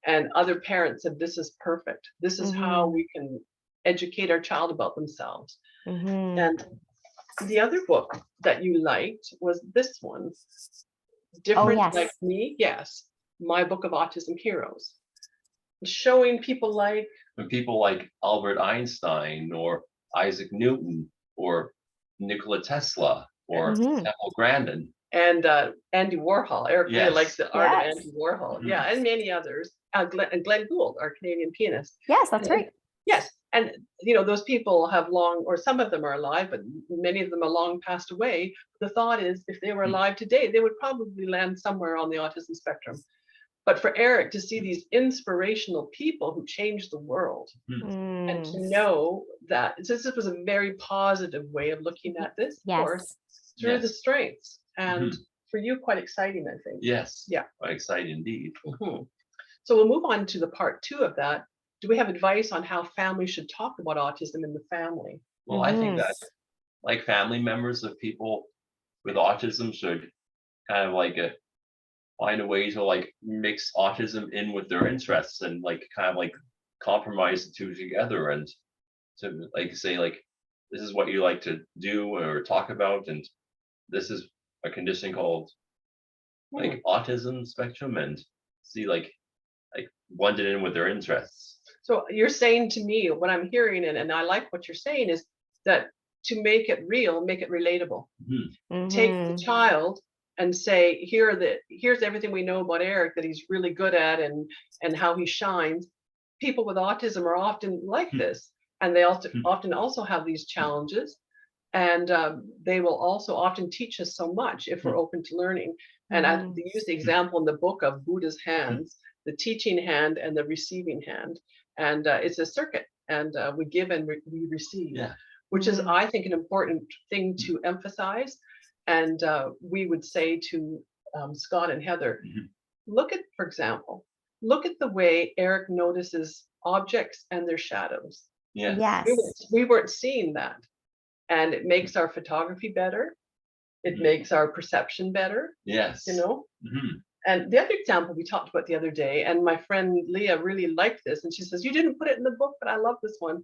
and other parents said, this is perfect. This is how we can educate our child about themselves. And the other book that you liked was this one, Different Like Me. Yes, My Book of Autism Heroes, showing people like Albert Einstein or Isaac Newton or Nikola Tesla or Temple Grandin. And Andy Warhol. Erik really likes the art of Andy Warhol. Yeah, and many others. And Glenn Gould, our Canadian pianist. Yes, that's right. Yes, and those people have long, or some of them are alive, but many of them are long passed away. The thought is, if they were alive today, they would probably land somewhere on the autism spectrum. But for Erik to see these inspirational people who changed the world, and to know that this was a very positive way of looking at this, of course, through the strengths. And for you, quite exciting, I think. Yes. Yeah. Quite exciting indeed. So we'll move on to the part 2 of that. Do we have advice on how families should talk about autism in the family? Well, I think that like family members of people with autism should kind of find a way to mix autism in with their interests and compromise the 2 together, and to say this is what you like to do or talk about, and this is a condition called autism spectrum, and see blend it in with their interests. So you're saying to me, what I'm hearing, and I like what you're saying, is that to make it real, make it relatable. Take the child and say, here's everything we know about Erik that he's really good at, and how he shines. People with autism are often like this, and they often also have these challenges, and they will also often teach us so much if we're open to learning. And I use the example in the book of Buddha's hands, the teaching hand and the receiving hand. And it's a circuit, and we give and we receive, which is, I think, an important thing to emphasize. And we would say to Scott and Heather, for example, look at the way Erik notices objects and their shadows. We weren't seeing that. And it makes our photography better. It makes our perception better. Yes. And the other example we talked about the other day, and my friend Leah really liked this, and she says, you didn't put it in the book, but I love this one,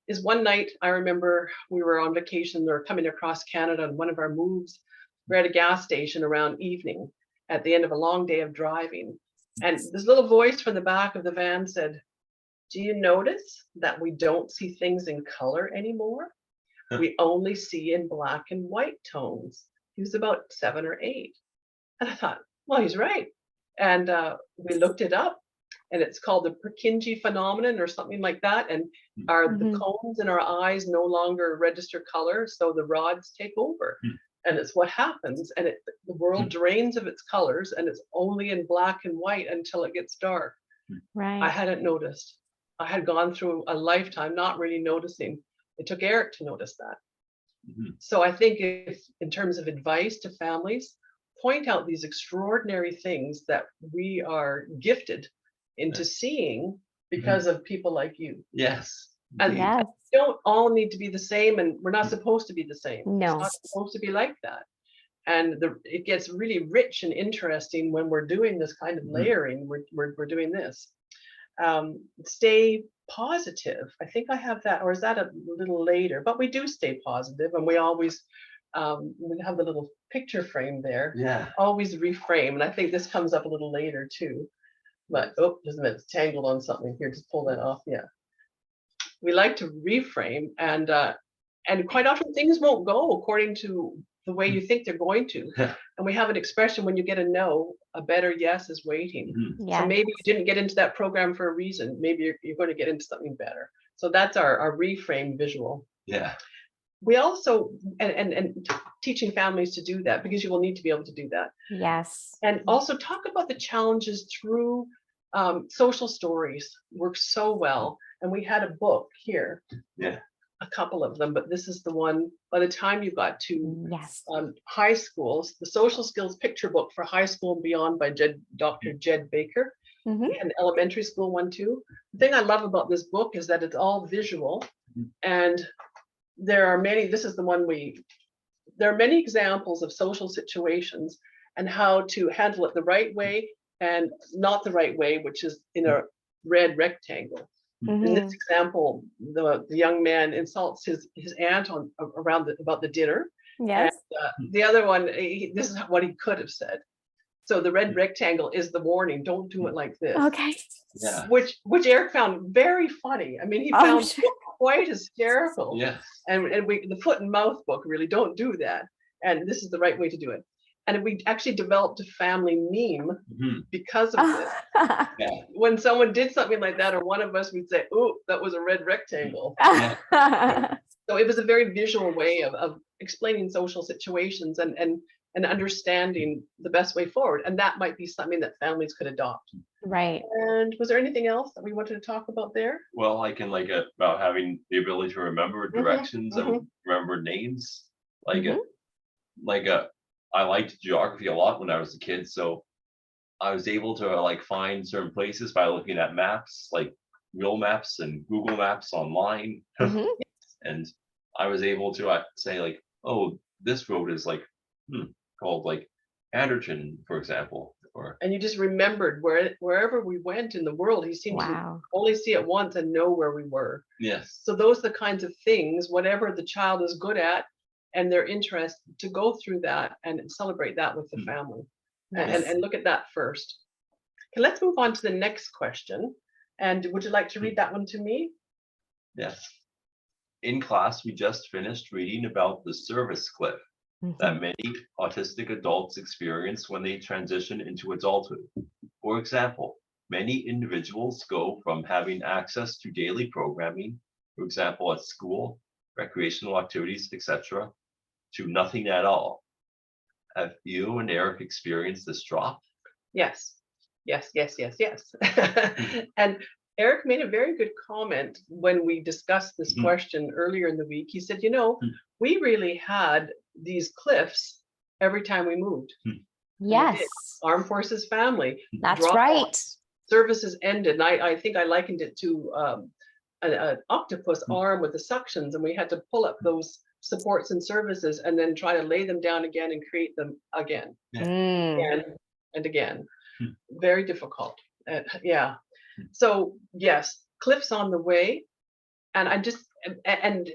is one night I remember we were on vacation or coming across Canada, and one of our moves, we're at a gas station around evening at the end of a long day of driving. And this little voice from the back of the van said, "Do you notice that we don't see things in color anymore? We only see in black and white tones." He was about 7 or 8. And I thought, well, he's right. And we looked it up, and it's called the Purkinje phenomenon or something like that. And the cones in our eyes no longer register color, so the rods take over. And it's what happens. And the world drains of its colors, and it's only in black and white until it gets dark. Right. I hadn't noticed. I had gone through a lifetime not really noticing. It took Erik to notice that. So I think if, in terms of advice to families, point out these extraordinary things that we are gifted into seeing because of people like you. Yes. And Yes. we don't all need to be the same, and we're not supposed to be the same. No. It's not supposed to be like that. And it gets really rich and interesting when we're doing this kind of layering. We're doing this. Stay positive. I think I have that, or is that a little later? But we do stay positive, and we always we have the little picture frame there. Yeah. Always reframe, and I think this comes up a little later too. But oh, just a minute, it's tangled on something here. Just pull that off. Yeah. We like to reframe, and quite often things won't go according to the way you think they're going to. And we have an expression: when you get a no, a better yes is waiting. Yes. So maybe you didn't get into that program for a reason. Maybe you're going to get into something better. So that's our reframe visual. Yeah. We also, and teaching families to do that, because you will need to be able to do that. Yes. And also talk about the challenges through social stories. Works so well. And we had a book here. Yeah. A couple of them, but this is the one. By the time you got to Yes. high schools, the social skills picture book for high school and beyond by Dr. Jed Baker. We had an elementary school one too. The thing I love about this book is that it's all visual, and there are many. This is the one there are many examples of social situations and how to handle it the right way and not the right way, which is in a red rectangle. In this example, the young man insults his aunt about the dinner. Yes. And, the other one, this is what he could have said. So the red rectangle is the warning: don't do it like this. Okay. Yeah. Which Erik found very funny. I mean, he found quite hysterical. Yes. And the foot and mouth book, really, don't do that. And this is the right way to do it. And we actually developed a family meme because of this. Yeah. When someone did something like that, or one of us, we'd say, "Oh, that was a red rectangle." So it was a very visual way of explaining social situations and understanding the best way forward. And that might be something that families could adopt. Right. And was there anything else that we wanted to talk about there? Well, I can about having the ability to remember directions and remember names. I liked geography a lot when I was a kid, so I was able to find certain places by looking at maps, like real maps and Google Maps online. And I was able to say oh, this road is called Anderton, for example. And you just remembered wherever we went in the world, he seemed to only see it once and know where we were. Yes. So those are the kinds of things, whatever the child is good at and their interest, to go through that and celebrate that with the family. And look at that first. Okay, let's move on to the next question. And would you like to read that one to me? Yes. In class, we just finished reading about the service cliff that many autistic adults experience when they transition into adulthood. For example, many individuals go from having access to daily programming, for example, at school, recreational activities, etc., to nothing at all. Have you and Erik experienced this drop? Yes. And Erik made a very good comment when we discussed this question earlier in the week. He said, we really had these cliffs every time we moved. Yes. Armed Forces family. That's right. Services ended. And I think I likened it to an octopus arm with the suctions, and we had to pull up those supports and services and then try to lay them down again and create them again. Again and again. Very difficult. So yes, cliffs on the way. And and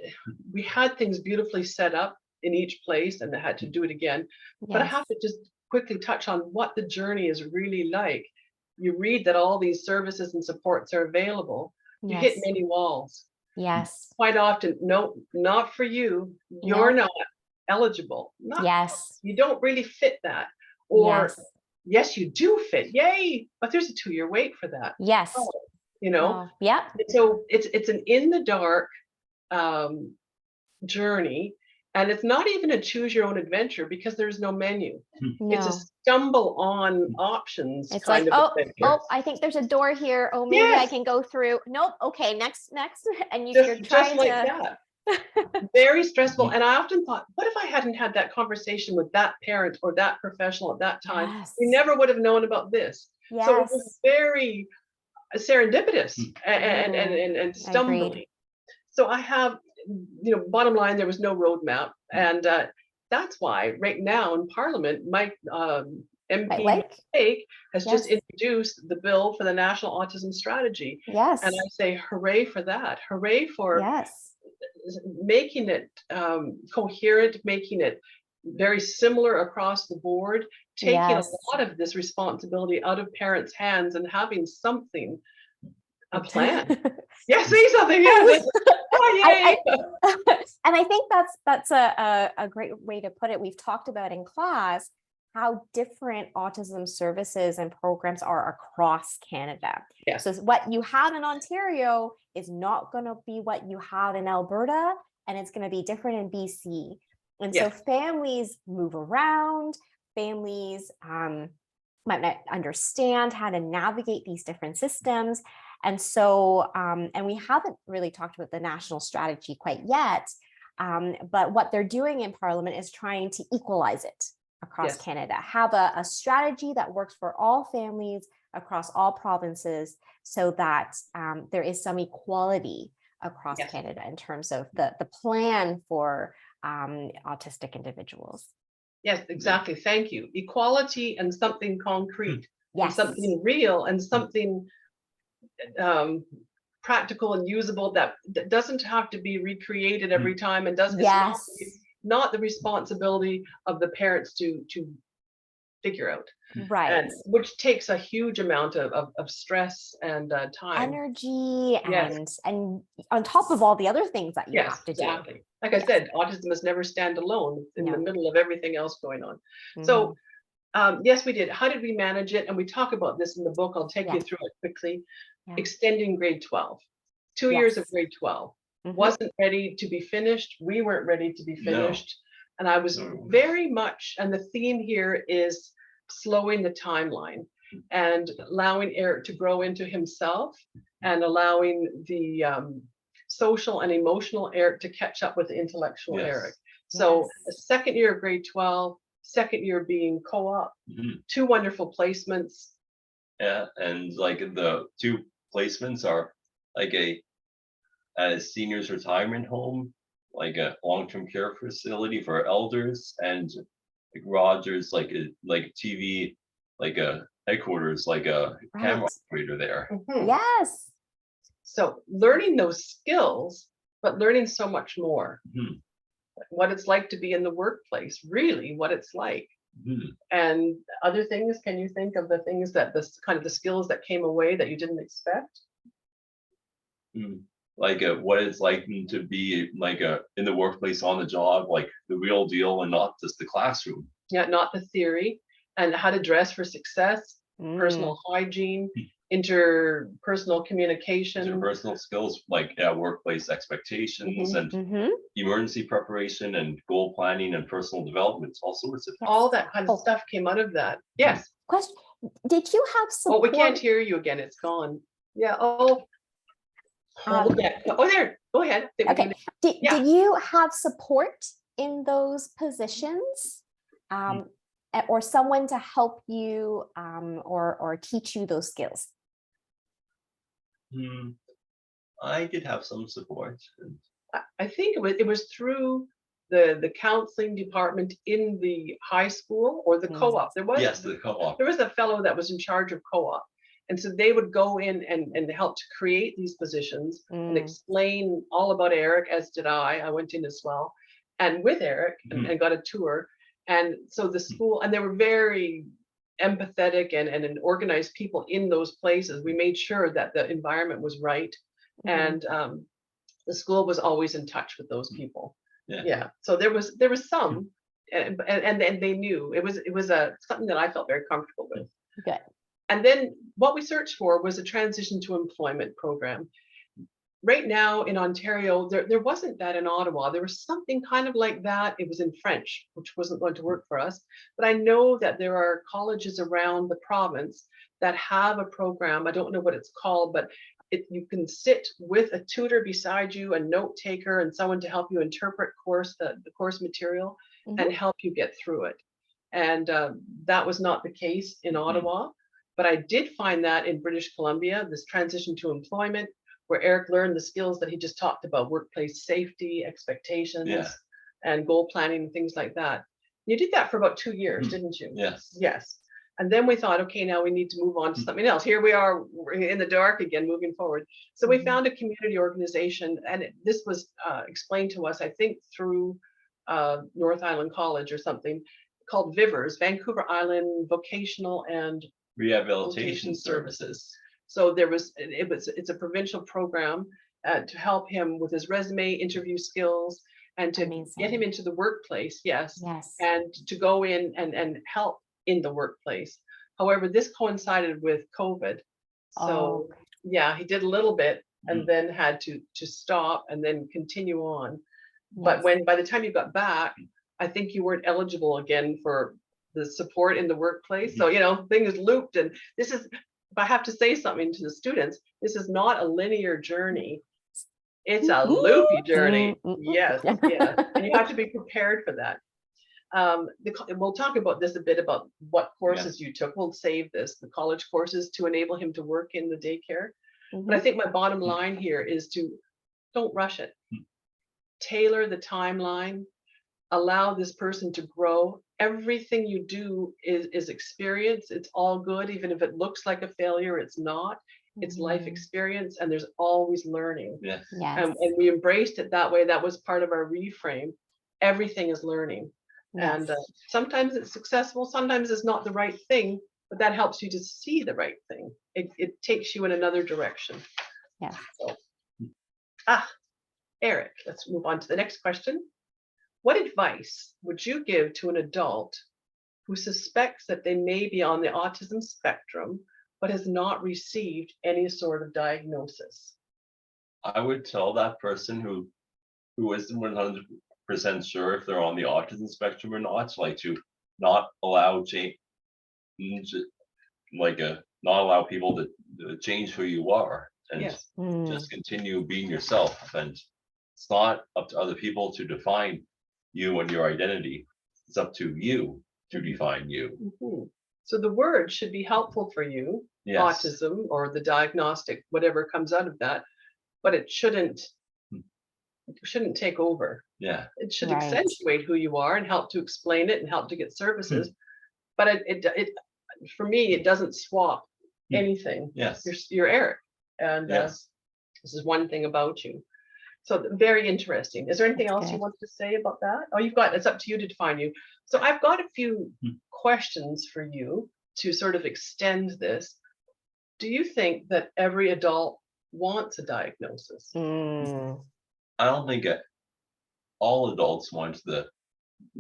we had things beautifully set up in each place, and I had to do it again. But I Yes. have to just quickly touch on what the journey is really like. You read that all these services and supports are available. You hit Yes. many walls. Yes. Quite often, no, not for you. You're No. not eligible. Not, Yes. you don't really fit that. Or Yes. yes, you do fit. Yay! But there's a 2-year wait for that. Yes. Oh, you know. Oh, yeah. And so it's an in the dark journey, and it's not even a choose your own adventure because there's no menu. It's a No. stumble on options It's kind like, of oh, adventure. I think there's a door here. Oh, maybe I Yes, can go through. Nope. Okay, next. And you're just trying like to. that. Very stressful. And I often thought, what if I hadn't had that conversation with that parent or that professional at that time? Yes. We never would have known about this. So it was Yes. very serendipitous and stumbling. Agreed. So I have, bottom line, there was no roadmap. And that's why right now in Parliament, Mike MP Like, has just introduced the bill for the National Autism Strategy. yes. And I say, hooray for that. Hooray for Yes. making it coherent, making it very similar across the board, taking Yes. a lot of this responsibility out of parents' hands and having something, a plan. Yeah, say something. Yeah. Oh, yay. And I think that's a great way to put it. We've talked about in class how different autism services and programs are across Canada. Yes. So what you have in Ontario is not going to be what you have in Alberta, and it's going to be different in BC. And so families move around, families might not understand how to navigate these different systems. And so, and we haven't really talked about the national strategy quite yet, but what they're doing in Parliament is trying to equalize it across Canada, have a strategy that works for all families across all provinces so that there is some equality across Canada in terms of the plan for autistic individuals. Yes, exactly. Thank you. Equality and something concrete, and something real and something practical and usable that doesn't have to be recreated every time and does it's not the responsibility of the parents to figure out, right? And which takes a huge amount of stress and time, energy, and on top of all the other things that you have to do. Like I said, autism must never stand alone. It's in the middle of everything else going on. So yes, we did. How did we manage it? And we talk about this in the book. I'll take you through it quickly. Extending grade 12, 2 years of grade 12. Wasn't ready to be finished. We weren't ready to be finished. And I was very much, and the theme here is slowing the timeline and allowing Erik to grow into himself and allowing the social and emotional Erik to catch up with the intellectual Erik. So a second year of grade 12, second year being co-op, 2 wonderful placements. Yeah, and like the 2 placements are like a seniors retirement home, like a long-term care facility for elders, and like Rogers, like a TV, like a headquarters, like a camera operator there. Yes. So learning those skills, but learning so much more. What it's like to be in the workplace, really what it's like. And other things, can you think of the things that this kind of the skills that came away that you didn't expect? Like what it's like to be like in the workplace, on the job, like the real deal and not just the classroom. Yeah, not the theory, and how to dress for success, personal hygiene, interpersonal communication, interpersonal skills, like workplace expectations and emergency preparation and goal planning and personal development, all sorts of things. All that kind of stuff came out of that. Yes. Question: did you have support? Oh, we can't hear you again. It's gone. Yeah. Oh. Hold that. Oh, there. Go ahead. Okay. Did you have support in those positions, or someone to help you, or teach you those skills? I did have some support. I think it was through the counseling department in the high school or the co-op. There was the co-op. There was a fellow that was in charge of co-op, And so they would go in and help to create these positions and explain all about Erik, as did I. I went in as well, and with Erik and got a tour. And so the school, and they were very empathetic and organized people in those places. We made sure that the environment was right. And the school was always in touch with those people. Yeah. So there was some, and they knew it was something that I felt very comfortable with. Good. And then what we searched for was a transition to employment program. Right now in Ontario, there wasn't that in Ottawa. There was something kind of like that. It was in French, which wasn't going to work for us. But I know that there are colleges around the province that have a program. I don't know what it's called, but you can sit with a tutor beside you, a note taker, and someone to help you interpret the course material and help you get through it. And that was not the case in Ottawa. But I did find that in British Columbia, this transition to employment, where Erik learned the skills that he just talked about, workplace safety, expectations, and goal planning, and things like that. You did that for about 2 years, didn't you? Yes. Yes. And then we thought, okay, now we need to move on to something else. Here we are, we're in the dark again, moving forward. So we found a community organization, and this was explained to us, I think, through North Island College or something, called VIVERS, Vancouver Island Vocational and Rehabilitation Services. So it's a provincial program to help him with his resume, interview skills, and to get him into the workplace. Yes. And to go in and help in the workplace. However, this coincided with COVID. So yeah, he did a little bit and then had to stop and then continue on. But by the time you got back, I think you weren't eligible again for the support in the workplace. So, things looped, and this is, if I have to say something to the students, this is not a linear journey. It's a loopy journey. Yes. And you have to be prepared for that. We'll talk about this a bit, about what courses you took. We'll save this, the college courses, to enable him to work in the daycare. But I think my bottom line here is to don't rush it. Tailor the timeline. Allow this person to grow. Everything you do is experience. It's all good. Even if it looks like a failure, it's not. It's life experience, and there's always learning. And we embraced it that way. That was part of our reframe. Everything is learning. And sometimes it's successful, sometimes it's not the right thing, but that helps you to see the right thing. It takes you in another direction. So, Erik, let's move on to the next question. What advice would you give to an adult who suspects that they may be on the autism spectrum, but has not received any sort of diagnosis? I would tell that person who isn't 100% sure if they're on the autism spectrum or not, like, to not allow change, not allow people to change who you are, and just continue being yourself. And it's not up to other people to define you and your identity. It's up to you to define you. So the word should be helpful for you, autism, or the diagnostic, whatever comes out of that, but it shouldn't take over. It should accentuate who you are and help to explain it and help to get services. But it for me, it doesn't swap anything. You're Erik, and this is one thing about you. So very interesting. Is there anything else you want to say about that? Oh, it's up to you to define you. So I've got a few questions for you to sort of extend this. Do you think that every adult wants a diagnosis? I don't think all adults want the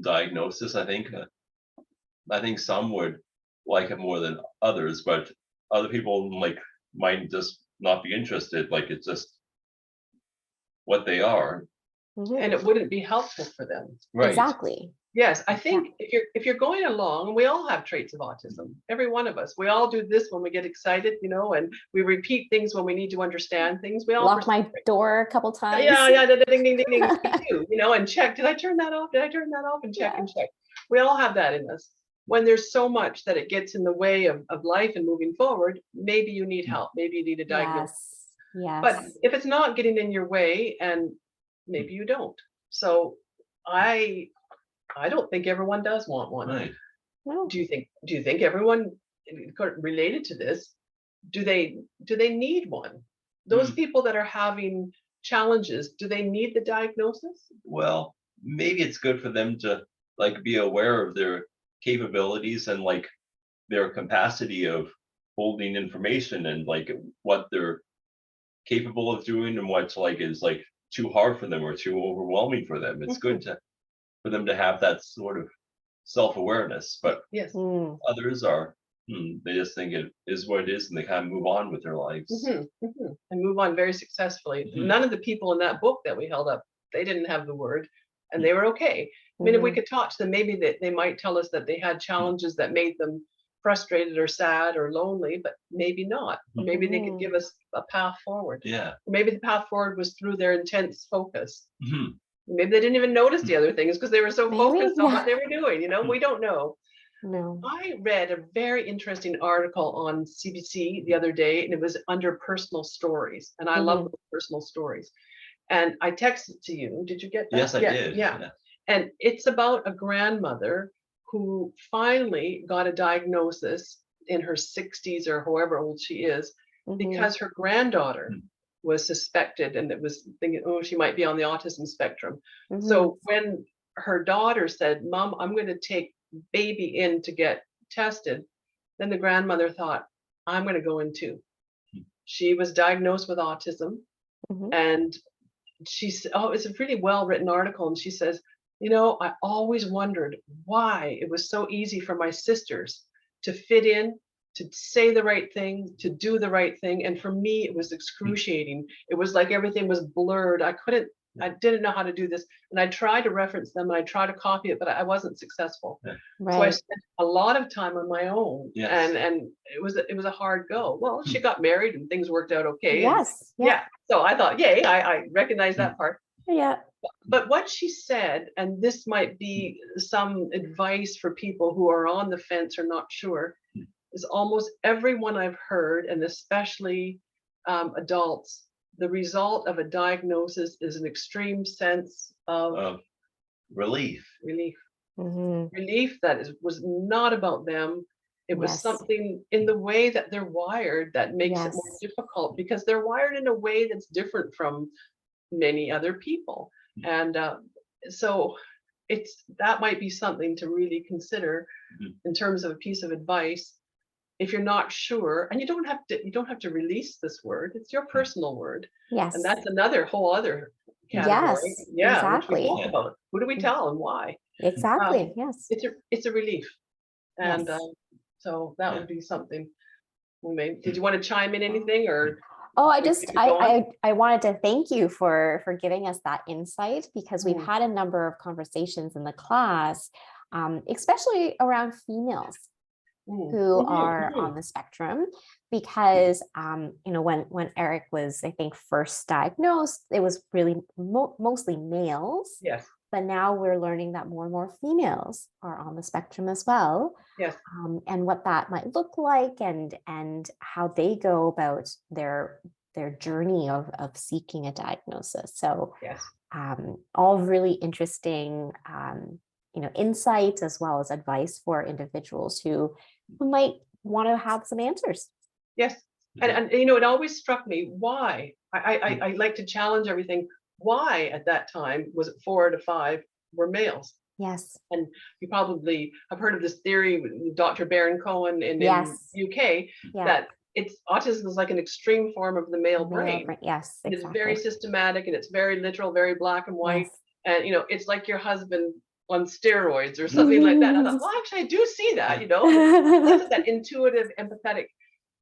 diagnosis. I think some would like it more than others, but other people might just not be interested. Like, it's just what they are, and it wouldn't be helpful for them. Exactly. Yes, I think if you're going along, and we all have traits of autism, every one of us. We all do this when we get excited, and we repeat things when we need to understand things. We all lock my door a couple times. Ding, ding, ding, ding. We do, and check. Did I turn that off? Did I turn that off? And check and check. We all have that in us. When there's so much that it gets in the way of life and moving forward, maybe you need help. Maybe you need a diagnosis. But if it's not getting in your way, and maybe you don't. So I don't think everyone does want one. Right. No. Do you think everyone related to this do they need one? Those people that are having challenges, do they need the diagnosis? Well, maybe it's good for them to like be aware of their capabilities and like their capacity of holding information and like what they're capable of doing and what's like is like too hard for them or too overwhelming for them. It's good to for them to have that sort of self-awareness, but Yes. others are they just think it is what it is and they kind of move on with their lives. And move on very successfully. None of the people in that book that we held up, they didn't have the word and they were okay. I mean, if we could talk to them, maybe they might tell us that they had challenges that made them frustrated or sad or lonely, but maybe not. Or maybe they could give us a path forward. Yeah. Or maybe the path forward was through their intense focus. Maybe they didn't even notice the other things because they were so focused on what they were doing. You know, we don't know. No. I read a very interesting article on CBC the other day, and it was under personal stories. And I love personal stories. And I texted to you. Did you get that? Yes, I did. Yeah. And it's about a grandmother who finally got a diagnosis in her 60s or however old she is, because her granddaughter was suspected and it was thinking, oh, she might be on the autism spectrum. So when her daughter said, Mom, I'm going to take baby in to get tested, then the grandmother thought, I'm going to go in too. She was diagnosed with autism, and she said, oh, it's a pretty well written article, and she says, you know, I always wondered why it was so easy for my sisters to fit in, to say the right thing, to do the right thing, and for me it was excruciating. It was like everything was blurred. I didn't know how to do this, and I tried to reference them and I tried to copy it, but I wasn't successful. So I spent a lot of time on my own, and it was a hard go. Well, she got married and things worked out okay. So I thought, yay, I recognize that part. But what she said, and this might be some advice for people who are on the fence or not sure, is almost everyone I've heard, and especially adults, the result of a diagnosis is an extreme sense of relief. Relief that was not about them. It was something in the way that they're wired that makes it more difficult, because they're wired in a way that's different from many other people. And so that might be something to really consider in terms of a piece of advice. If you're not sure, and you don't have to release this word, it's your personal word. And that's another whole other category. Which we talk about. Who do we tell and why? It's a relief. And so that would be something. Did you want to chime in anything, or? Oh, I wanted to thank you for giving us that insight, because we've had a number of conversations in the class, especially around females who are on the spectrum, because when Erik was, I think, first diagnosed, it was really mostly males. But now we're learning that more and more females are on the spectrum as well. And what that might look like, and how they go about their journey of seeking a diagnosis. So all really interesting insights, as well as advice for individuals who might want to have some answers. And it always struck me why. I like to challenge everything. Why at that time was it 4 to 5 were males? And you probably have heard of this theory with Dr. Baron Cohen in UK, that autism is like an extreme form of the male brain. It's very systematic, and it's very literal, very black and white. And it's like your husband on steroids or something like that. I thought, well, actually, I do see that. That intuitive, empathetic.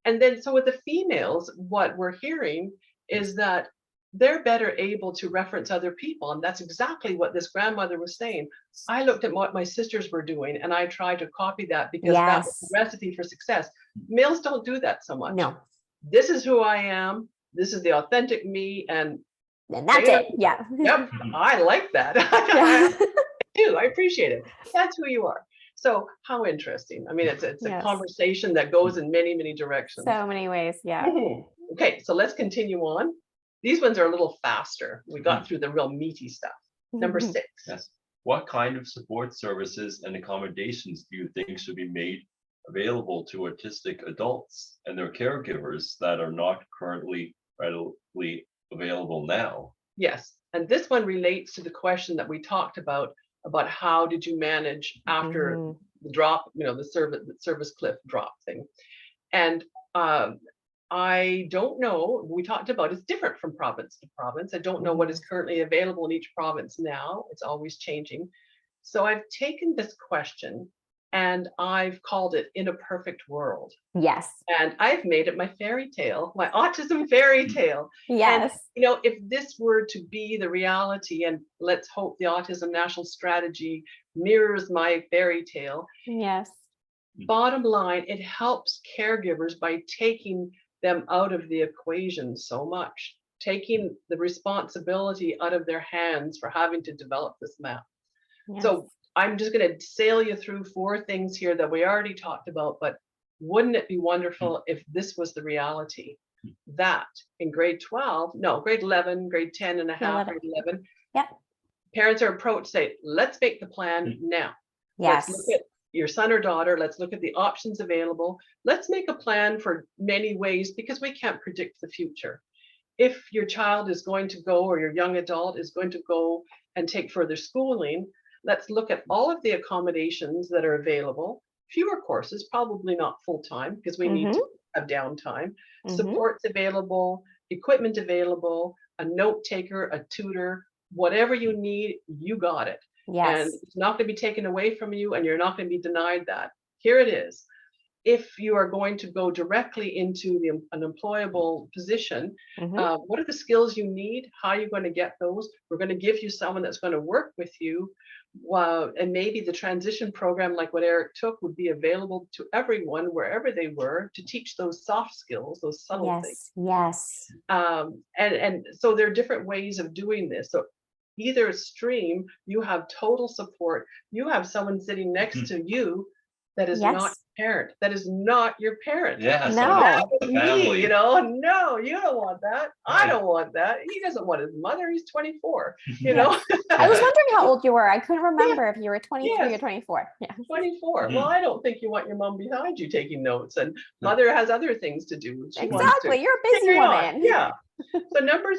And then so with the females, what we're hearing is that they're better able to reference other people. And that's exactly what this grandmother was saying. I looked at what my sisters were doing, and I tried to copy that, because that was the recipe for success. Males don't do that so much. This is who I am. This is the authentic me. And that's it. I like that. I do. I appreciate it. That's who you are. So how interesting. I mean, it's a conversation that goes in many, many directions. So many ways. Okay, so let's continue on. These ones are a little faster. We got through the real meaty stuff. Number 6. What kind of support services and accommodations do you think should be made available to autistic adults and their caregivers that are not currently readily available now. Yes, and this one relates to the question that we talked about how did you manage after the drop, the service cliff drop thing. And I don't know, we talked about it's different from province to province. I don't know what is currently available in each province now. It's always changing. So I've taken this question and I've called it In a Perfect World. Yes. And I've made it my fairy tale, my autism fairy tale. Yes. And, if this were to be the reality, and let's hope the Autism National Strategy mirrors my fairy tale. Yes. Bottom line, it helps caregivers by taking them out of the equation so much, taking the responsibility out of their hands for having to develop this map. Yes. So I'm just going to sail you through 4 things here that we already talked about, but wouldn't it be wonderful if this was the reality? That in grade 11, grade 10 and a half, grade 11, yep, parents are approached, say, let's make the plan now. Yes. Let's look at your son or daughter. Let's look at the options available. Let's make a plan for many ways, because we can't predict the future. If your child is going to go, or your young adult is going to go and take further schooling, let's look at all of the accommodations that are available. Fewer courses, probably not full-time, because we need to have downtime. Supports available, equipment available, a note taker, a tutor, whatever you need, you got it. Yes. And it's not going to be taken away from you, and you're not going to be denied that. Here it is. If you are going to go directly into an employable position, what are the skills you need? How are you going to get those? We're going to give you someone that's going to work with you. And maybe the transition program, like what Erik took, would be available to everyone wherever they were, to teach those soft skills, those subtle things. Yes. And so there are different ways of doing this. So either stream, you have total support. You have someone sitting next to you that is not your parent. That is not your parent. Yeah, No. so That was the family. me, no, you don't want that. I don't want that. He doesn't want his mother. He's 24, you know. I was wondering how old you were. I couldn't remember if you were 23 Yes. or 24. Yeah. 24. Well, I don't think you want your mom behind you taking notes, and mother has other things to do. She wants Exactly. to You're a busy carry on. woman. Yeah. So number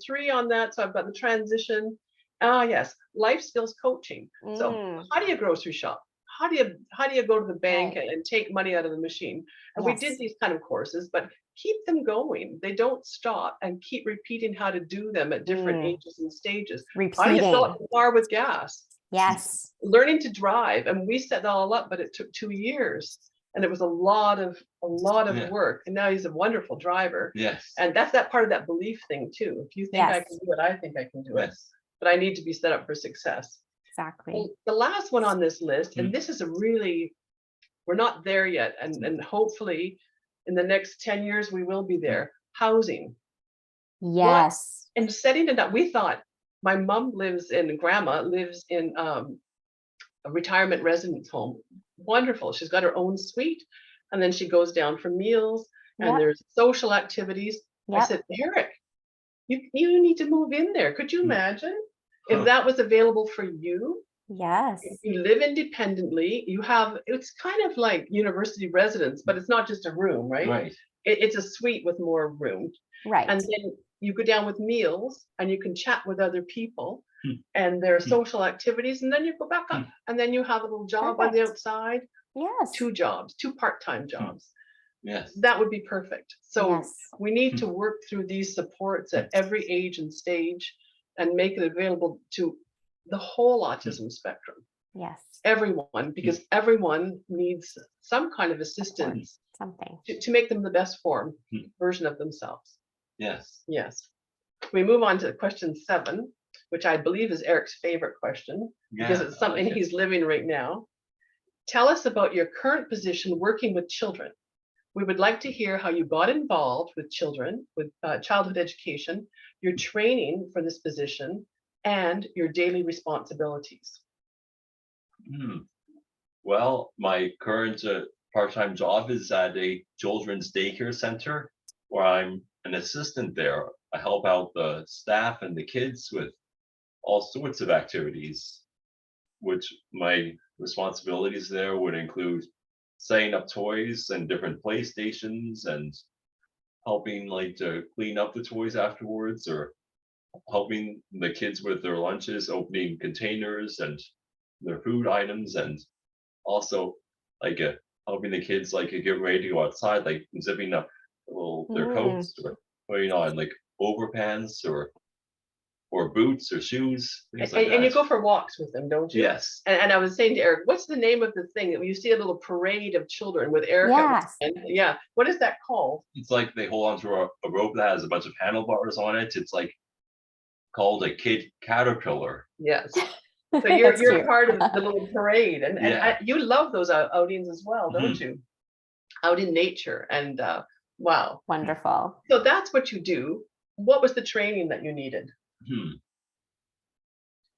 3 on that. So I've got the transition. Yes, life skills coaching. So how do you grocery shop? How do you go to the bank and take money out of the machine? And we did these kind of courses, but keep them going. They don't stop, and keep repeating how to do them at different ages and stages. How do you fill up the car with gas? Yes. Learning to drive. And we set that all up, but it took 2 years. And it was a lot of work. And now he's a wonderful driver. Yes. And that's that part of that belief thing too. If you think I can do it, I think I can do it. But I need to be set up for success. Exactly. Well, the last one on this list, and this is we're not there yet. And hopefully in the next 10 years, we will be there. Housing. Yes. And setting it up, we thought, my mom grandma lives in a retirement residence home. Wonderful. She's got her own suite, and then she goes down for meals, and there's social activities. I said, Erik, you need to move in there. Could you imagine if that was available for you? Yes. If you live independently, it's kind of like university residence, but it's not just a room, right? Right. It's a suite with more room. Right. And then you go down with meals, and you can chat with other people, and there are social activities, and then you go back up, and then you have a little job on the outside. Yes. 2 part-time jobs. Yes. That would be perfect. So we need to work through these supports at every age and stage, and make it available to the whole autism spectrum. Yes. Everyone, because everyone needs some kind of assistance to make them the best version of themselves. Yes. Yes. We move on to question 7, which I believe is Erik's favorite question, because it's something he's living right now. Tell us about your current position working with children. We would like to hear how you got involved with children, with childhood education, your training for this position, and your daily responsibilities. Well, my current part-time job is at a children's daycare center, where I'm an assistant there. I help out the staff and the kids with all sorts of activities, which my responsibilities there would include setting up toys and different playstations and helping like to clean up the toys afterwards, or helping the kids with their lunches, opening containers and their food items, and also like helping the kids like get ready to go outside, like zipping up their coats or putting on like overpants or boots or shoes, things like And you that. go for walks with them, don't you? Yes. And I was saying to Eric, what's the name of the thing that you see a little parade of children with Eric? Yes. Yeah. What is that called? It's like they hold onto a rope that has a bunch of handlebars on it. It's like called a kid caterpillar. Yes. So you're cute. part of the little parade, and Yeah. you love those outings as well, don't you? Out in nature, and wow, Wonderful. So that's what you do. What was the training that you needed?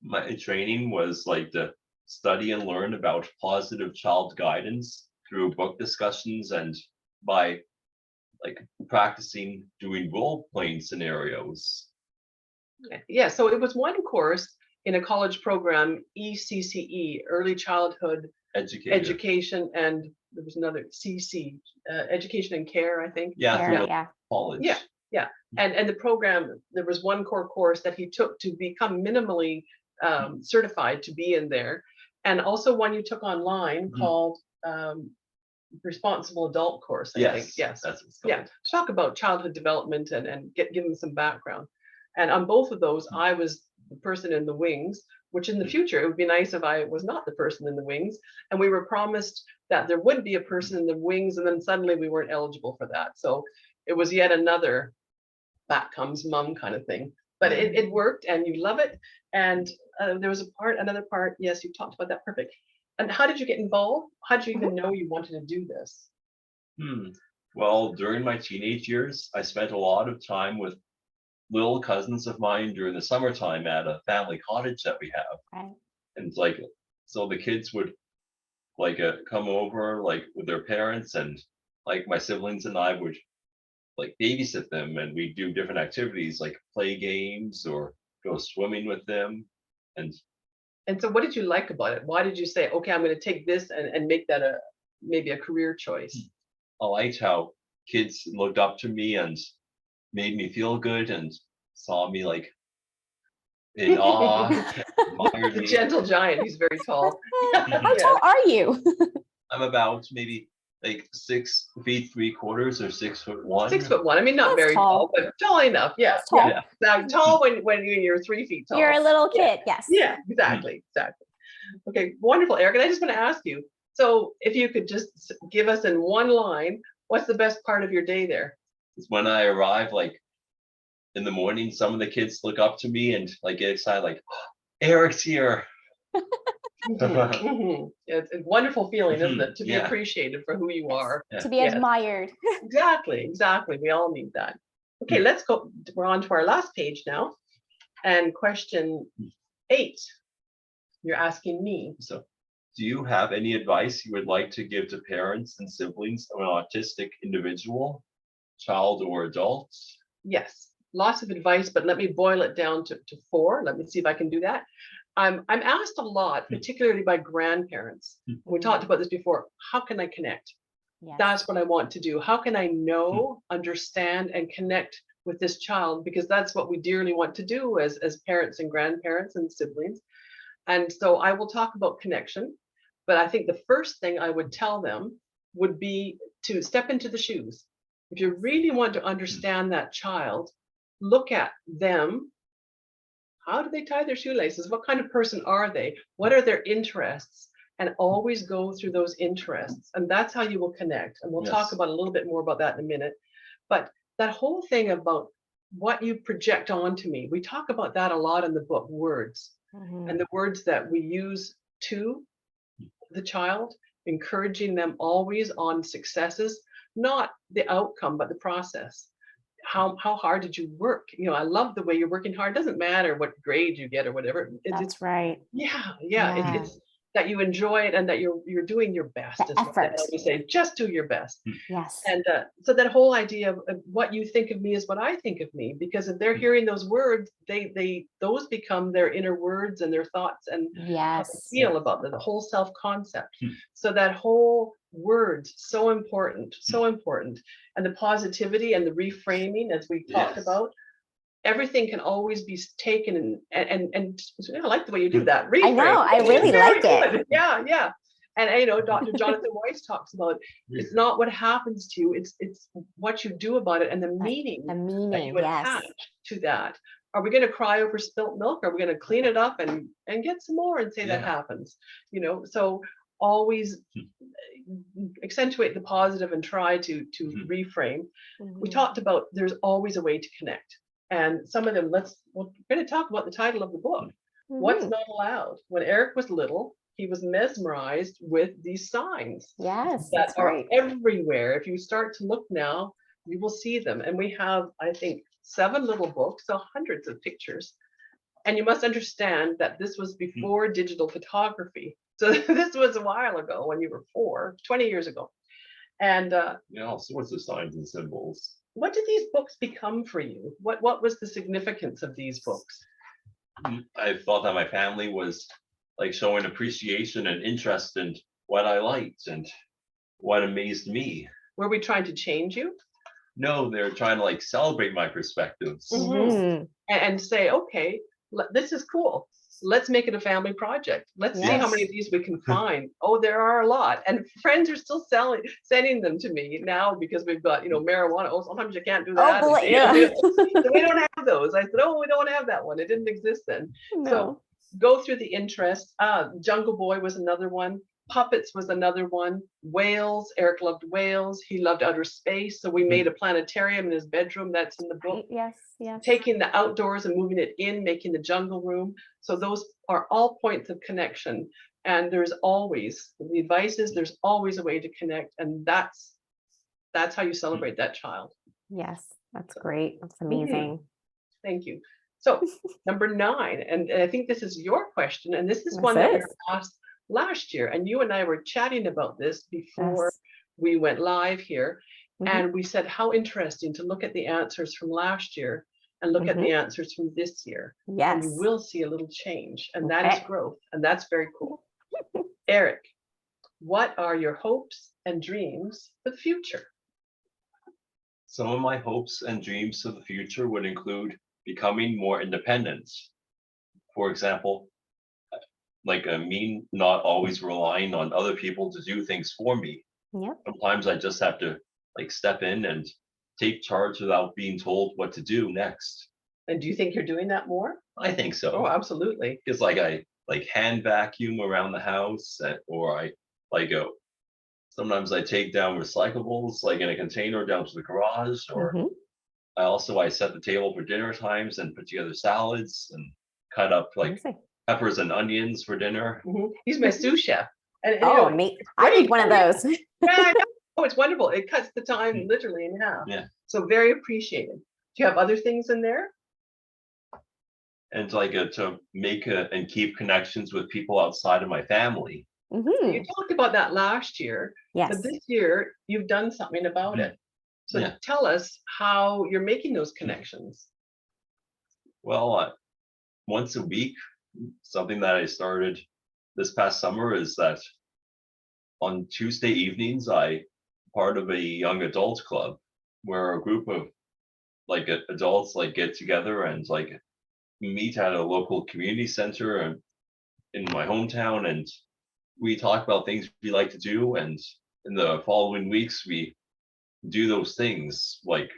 My training was like to study and learn about positive child guidance through book discussions and by like practicing doing role playing scenarios. Yeah, so it was one course in a college program, ECCE, Early Childhood Education, and there was another CC, Education and Care, I think. Yeah, through Yeah. college. Yeah. And the program, there was one core course that he took to become minimally certified to be in there, and also one you took online called Responsible Adult course, I think. Yes, that's what's called. yeah. Talk about childhood development and give them some background. And on both of those, I was the person in the wings, which in the future, it would be nice if I was not the person in the wings. And we were promised that there would be a person in the wings, and then suddenly we weren't eligible for that. So it was yet another back comes mom kind of thing. But it worked, and you love it. And there was another part, yes, you talked about that, perfect. And how did you get involved? How did you even know you wanted to do this? Well, during my teenage years, I spent a lot of time with little cousins of mine during the summertime at a family cottage that we have. Right. And like, so the kids would like come over like with their parents, and like my siblings and I would like babysit them, and we do different activities like play games or go swimming with them. And so what did you like about it? Why did you say, okay, I'm going to take this and make that maybe a career choice? I liked how kids looked up to me and made me feel good and saw me like in awe. Admired The me. gentle giant, he's very tall. How tall are you? I'm about maybe like 6 feet 3/4 or 6'1". 6'1". I mean, not That's very tall, but tall enough. Yeah. That's tall. Yeah. Now, tall when you're 3 feet tall. You're a little kid, yes. Yeah, exactly. Okay, wonderful, Eric. And I just want to ask you, so if you could just give us in one line, what's the best part of your day there? It's when I arrive, like in the morning, some of the kids look up to me and like get excited, like, oh, Eric's here. It's a wonderful feeling, isn't it? To be appreciated for who you are. To be admired. Exactly. We all need that. Okay, let's go. We're on to our last page now. And question 8, you're asking me. So, do you have any advice you would like to give to parents and siblings of an autistic individual, child or adult? Yes, lots of advice, but let me boil it down to 4. Let me see if I can do that. I'm asked a lot, particularly by grandparents. We talked about this before. How can I connect? Yes. That's what I want to do. How can I know, understand, and connect with this child? Because that's what we dearly want to do as parents and grandparents and siblings. And so I will talk about connection. But I think the first thing I would tell them would be to step into the shoes. If you really want to understand that child, look at them. How do they tie their shoelaces? What kind of person are they? What are their interests? And always go through those interests. And that's how you will connect. And we'll talk about a little bit more about that in a minute. But that whole thing about what you project onto me, we talk about that a lot in the book, words. And the words that we use to the child, encouraging them always on successes, not the outcome, but the process. How hard did you work? You know, I love the way you're working hard. It doesn't matter what grade you get or whatever. That's right. Yeah. that you enjoy it and that you're doing your best. The effort. We say, just do your best. Yes. And so that whole idea of what you think of me is what I think of me, because if they're hearing those words, those become their inner words and their thoughts and how they feel about the whole self-concept. So that whole words, so important, so important. And the positivity and the reframing, as we talked about, everything can always be taken and I like the way you do that. Reframe. I know, I really like it. Yeah, yeah. And you know, Dr. Jonathan Weiss talks about it's not what happens to you, it's what you do about it and the meaning that you attach to that. Are we going to cry over spilt milk? Are we going to clean it up and get some more and say that happens? You know, so always accentuate the positive and try to reframe. We talked about there's always a way to connect. And some of them, we're going to talk about the title of the book, What's Not Allowed. When Erik was little, he was mesmerized with these signs that are everywhere. If you start to look now, you will see them. And we have, I think, 7 little books, so hundreds of pictures. And you must understand that this was before digital photography. So this was a while ago when you were 20 years ago. And all sorts of signs and symbols. What did these books become for you? What was the significance of these books? I thought that my family was like showing appreciation and interest in what I liked and what amazed me. Were we trying to change you? No, they're trying to like celebrate my perspectives. And say, okay, this is cool. Let's make it a family project. Let's see how many of these we can find. Oh, there are a lot. And friends are still sending them to me now because we've got, you know, marijuana. Oh, sometimes you can't do that. Oh, So we don't have those. I said, oh, we don't have that one. It didn't exist then. No. So go through the interest. Jungle Boy was another one. Puppets was another one. Whales, Erik loved whales. He loved outer space. So we made a planetarium in his bedroom. That's in the book. Yes, yes. Taking the outdoors and moving it in, making the jungle room. So those are all points of connection. And there's always, the advice is there's always a way to connect. And that's how you celebrate that child. Yes, that's great. That's amazing. Thank you. So number 9, and I think this is your question, and this is one that we were asked last year, and you and I were chatting about this before we went live here, and we said how interesting to look at the answers from last year and look at the answers from this year. Yes. And you will see a little change, and that is growth, and that's very cool. Erik, what are your hopes and dreams for the future? Some of my hopes and dreams for the future would include becoming more independent. For example, like me not always relying on other people to do things for me. Sometimes I just have to like step in and take charge without being told what to do next. And do you think you're doing that more? I think so. Oh, absolutely. Because like I like hand vacuum around the house, or I like go. Sometimes I take down recyclables like in a container down to the garage, or I set the table for dinner times and put together salads and cut up like peppers and onions for dinner. He's my sous chef. And I need one of those. I know. Oh, it's wonderful. It cuts the time literally in half. Yeah. So very appreciated. Do you have other things in there? And like to make and keep connections with people outside of my family. You talked about that last year. Yes. But this year you've done something about it. So tell us how you're making those connections. Well, once a week, something that I started this past summer is that on Tuesday evenings, I part of a young adult club where a group of like adults like get together and like meet at a local community center and in my hometown, and we talk about things we like to do, and in the following weeks we do those things like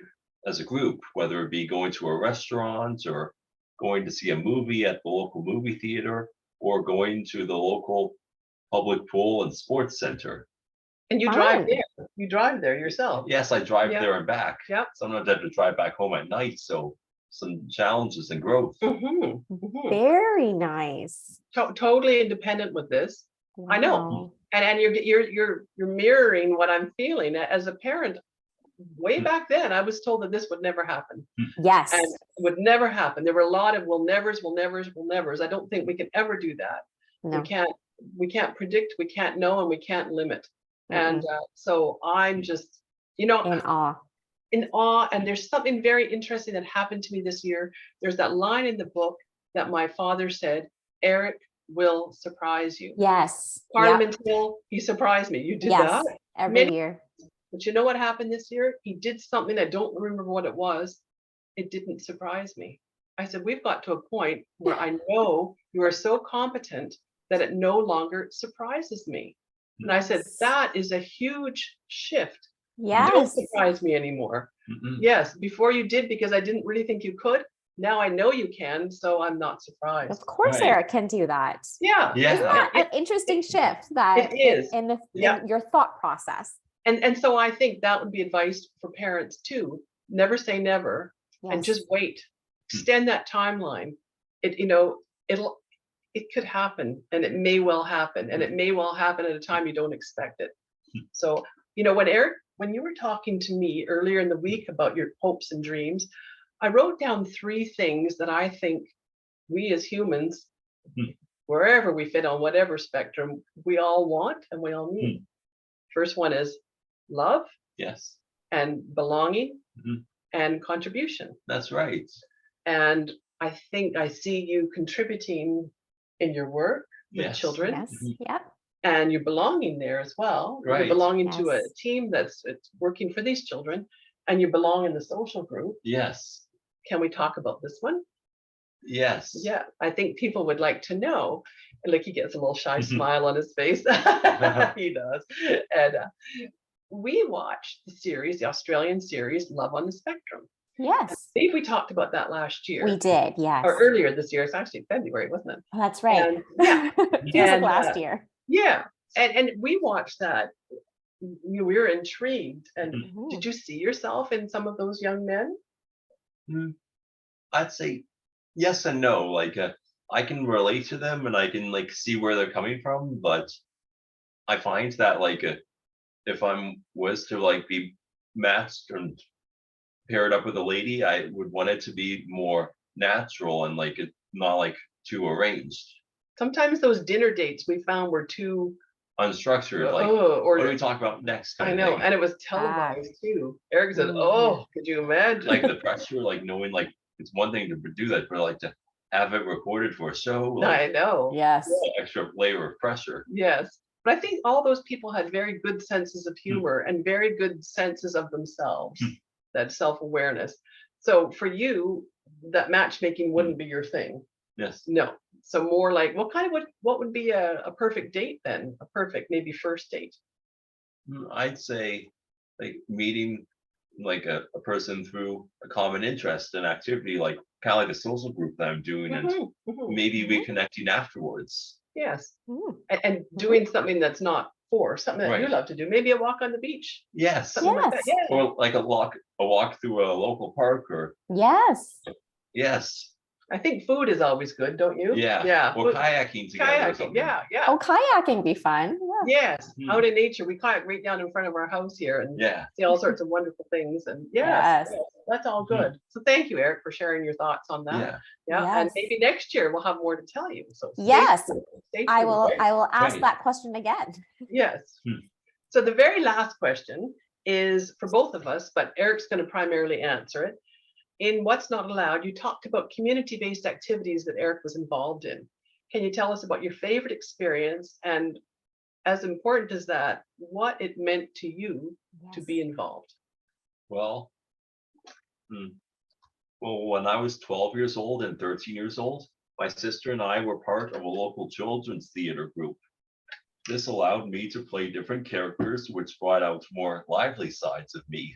as a group, whether it be going to a restaurant or going to see a movie at the local movie theater or going to the local public pool and sports center. And you drive there. You drive there yourself. Yes, I drive there and back. Yep. Sometimes I have to drive back home at night, so some challenges and growth. Very nice. Totally independent with this. Wow. I know. And you're mirroring what I'm feeling as a parent. Way back then, I was told that this would never happen. Yes. And it would never happen. There were a lot of will nevers. I don't think we can ever do that. No. We can't we can't predict, we can't know, and we can't limit. And so I'm just, in awe. In awe. And there's something very interesting that happened to me this year. There's that line in the book that my father said, Erik will surprise you. Yes. Parliament Hill, he surprised me. You did that? Every year. But you know what happened this year? He did something, I don't remember what it was. It didn't surprise me. I said, we've got to a point where I know you are so competent that it no longer surprises me. And I said, that is a huge shift. Yes. Don't surprise me anymore. Yes, before you did because I didn't really think you could. Now I know you can, so I'm not surprised. Of course, Erik can do that. Yeah. Isn't that an interesting shift that it is in your thought process? And so I think that would be advice for parents too. Never say never, and just wait. Extend that timeline. It could happen, and it may well happen, and it may well happen at a time you don't expect it. So, when you were talking to me earlier in the week about your hopes and dreams, I wrote down 3 things that I think we as humans, wherever we fit on whatever spectrum, we all want and we all need. First one is love. Yes. And belonging and contribution. That's right. And I think I see you contributing in your work with children. Yes. Yep. And you're belonging there as well. Right. You're belonging to a team that's working for these children, and you belong in the social group. Yes. Can we talk about this one? Yes. Yeah, I think people would like to know. And like he gets a little shy smile on his face. He does. And we watched the Australian series, Love on the Spectrum. Yes. I think we talked about that last year. We did, yes. Or earlier this year. It's actually February, wasn't it? Oh, that's right. And, Feels like last year. Yeah. And we watched that. We were intrigued. And did you see yourself in some of those young men? I'd say yes and no. Like I can relate to them and I can see where they're coming from, but I find that if was to be matched and paired up with a lady, I would want it to be more natural and it not too arranged. Sometimes those dinner dates we found were too unstructured. or what do we talk about next? I know, and it was televised too. Erik said, "Oh, could you imagine?" The pressure, knowing it's one thing to do that, but to have it recorded for a show. I know. Yes. Extra layer of pressure. Yes. But I think all those people had very good senses of humor and very good senses of themselves, that self-awareness. So for you, that matchmaking wouldn't be your thing. Yes. No. So more what would be a perfect date then? A perfect maybe first date? I'd say meeting a person through a common interest and activity, kind of the social group that I'm doing, and maybe reconnecting afterwards. Yes. And doing something that's not something that you love to do. Maybe a walk on the beach. Yes. Something like that. Yeah. Or a walk through a local park or. Yes. Yes. I think food is always good, don't you? Yeah. Yeah. Or kayaking together. Kayaking. Yeah. Yeah. Oh, kayaking be fun. Yeah. Yes. Out in nature. We kayak right down in front of our house here and see all sorts of wonderful things. And yes. That's all good. So thank you, Erik, for sharing your thoughts on that. Yeah. Yes. And maybe next year we'll have more to tell you. So yes, stay tuned, I will ask that question again. Yes. So the very last question is for both of us, but Erik's going to primarily answer it. In What's Not Allowed, you talked about community-based activities that Erik was involved in. Can you tell us about your favorite experience, and as important as that, what it meant to you to be involved? Well, when I was 12 years old and 13 years old, my sister and I were part of a local children's theater group. This allowed me to play different characters, which brought out more lively sides of me.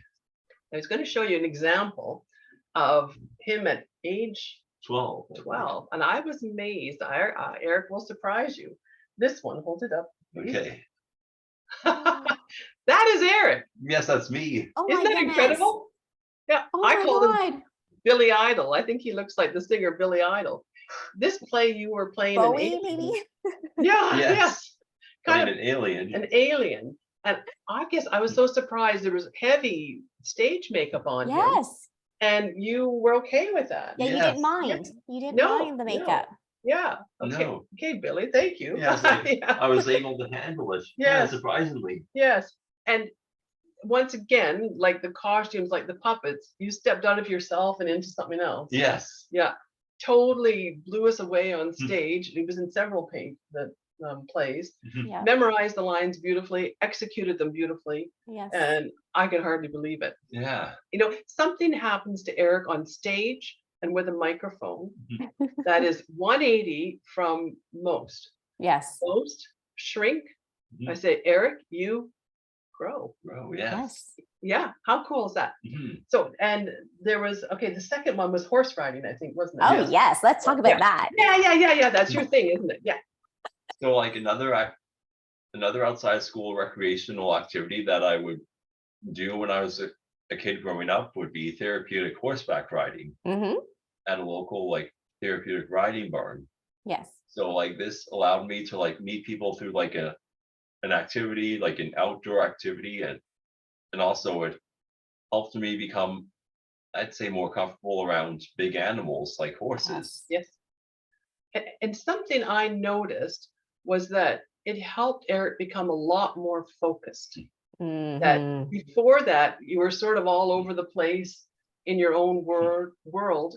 I was going to show you an example of him at age 12. And I was amazed. Erik will surprise you. This one, hold it up, please. Okay. That is Erik. Yes, that's me. Oh, isn't that incredible? Yeah, I called him Billy Idol. I think he looks like the singer Billy Idol. This play you were playing Bowie, maybe? Yes. Kind of an alien. An alien. And I guess I was so surprised there was heavy stage makeup on him. And you were okay with that. Yeah, you didn't mind. You didn't mind the makeup. Yeah. Okay. No. Okay, Billy. Thank you. Yeah, it's like Yeah. I was able to handle it. Yeah, Yes. surprisingly. Yes. And once again, like the costumes, like the puppets, you stepped out of yourself and into something else. Yes. Yeah. Totally blew us away on Hmm. stage. It was in several plays. Mhm. Yeah. Memorized the lines beautifully, executed them beautifully, Yes. and I could hardly believe it. Yeah. You know, something happens to Erik on stage and with a microphone that is 180 from most. Yes. Most shrink. Mhm. I say, Erik, you grow. Oh, yes. Yes. Yeah, how cool is that? Mhm. So, and there was, okay, the second one was horse riding, I think, wasn't it? Oh, Yes. yes. Let's talk about that. Yeah. That's your thing, isn't it? Yeah. So like another outside school recreational activity that I would do when I was a kid growing up would be therapeutic horseback riding Mm-hmm. at a local like therapeutic riding barn. Yes. So like this allowed me to like meet people through like an activity, like an outdoor activity, and also it helped me become, I'd say, more comfortable around big animals like horses. Yes. And something I noticed was that it helped Erik become a lot more focused. That Mm-hmm. before that, you were sort of all over the place in your own world.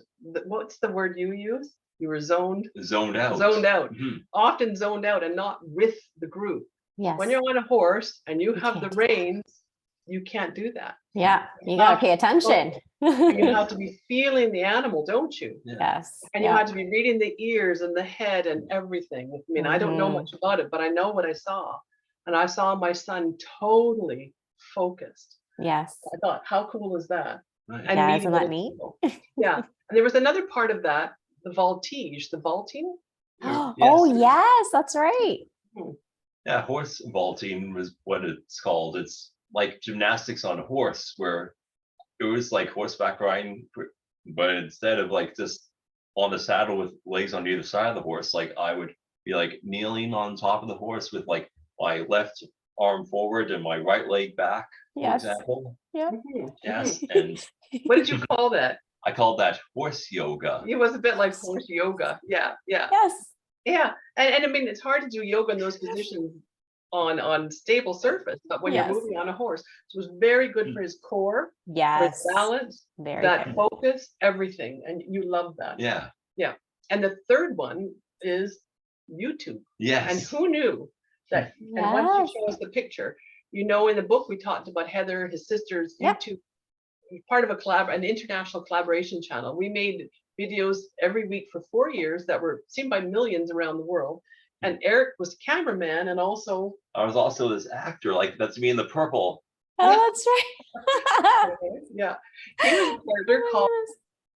What's the word you use? You were zoned Zoned out. Mhm. often zoned out and not with the group. Yes. When you're on a horse and you have can't the do that. reins, you can't do that. Yeah. You gotta pay attention. You have to be feeling the animal, don't you? Yeah. Yes. And you Yeah. had to be reading the ears and the head and everything. I mean, I don't know much about it, but I know what I saw. And I saw my son totally focused. Yes. I thought, how cool is that? Right. And Yeah, meeting isn't that other neat? people. Yeah. And there was another part of that, the voltige, the vaulting. Oh, yes, that's right. Yeah, horse vaulting was what it's called. It's like gymnastics on a horse, where it was like horseback riding, but instead of like just on the saddle with legs on either side of the horse, like I would be like kneeling on top of the horse with like my left arm forward and my right leg back, for Yes. example. Yeah. Yes, and What did you call that? I called that horse yoga. It was a bit like horse yoga. Yeah. Yes. Yeah. And I mean, it's hard to do yoga in those positions on stable surface, but when Yes. you're moving on a horse, it was very good for his core, for Yes. his balance, Very that good. focus, everything. And you love that. Yeah. And the third one is YouTube. Yes. And who knew that? And once Yes. you show us the picture, you know, in the book we talked about Heather, his sister's Yep. YouTube, part of an international collaboration channel. We made videos every week for 4 years that were seen by millions around the world. And Erik was cameraman and also I was also this actor, like that's me in the purple. Oh, that's right. yeah, he was a character called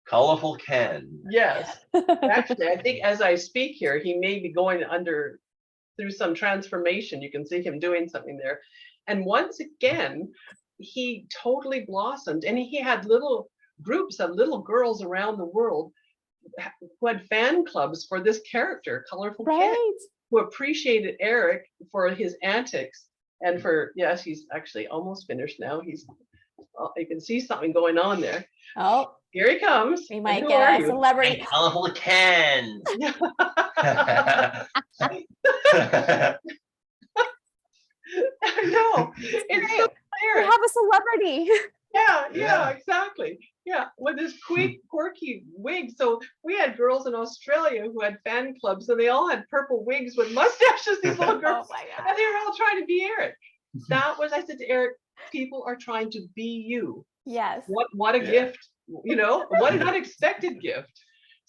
Colorful Ken. Yes. Actually, I think as I speak here, he may be going through some transformation. You can see him doing something there. And once again, he totally blossomed, and he had little groups of little girls around the world who had fan clubs for this character, Colorful Ken, Right. who appreciated Erik for his antics and for, yes, he's actually almost finished now. You can see something going on there. Oh, Here he comes. we And might who are get a you? celebrity. Colorful Ken. I know. It's so We clear. have a celebrity. Yeah, Yeah. exactly. Yeah, with this quirky wig. So we had girls in Australia who had fan clubs, and they all had purple wigs with mustaches. These little girls, Oh my and God. they were all trying to be Erik. I said to Erik, people are trying to be you. Yes. What a Yeah. gift, what an unexpected gift.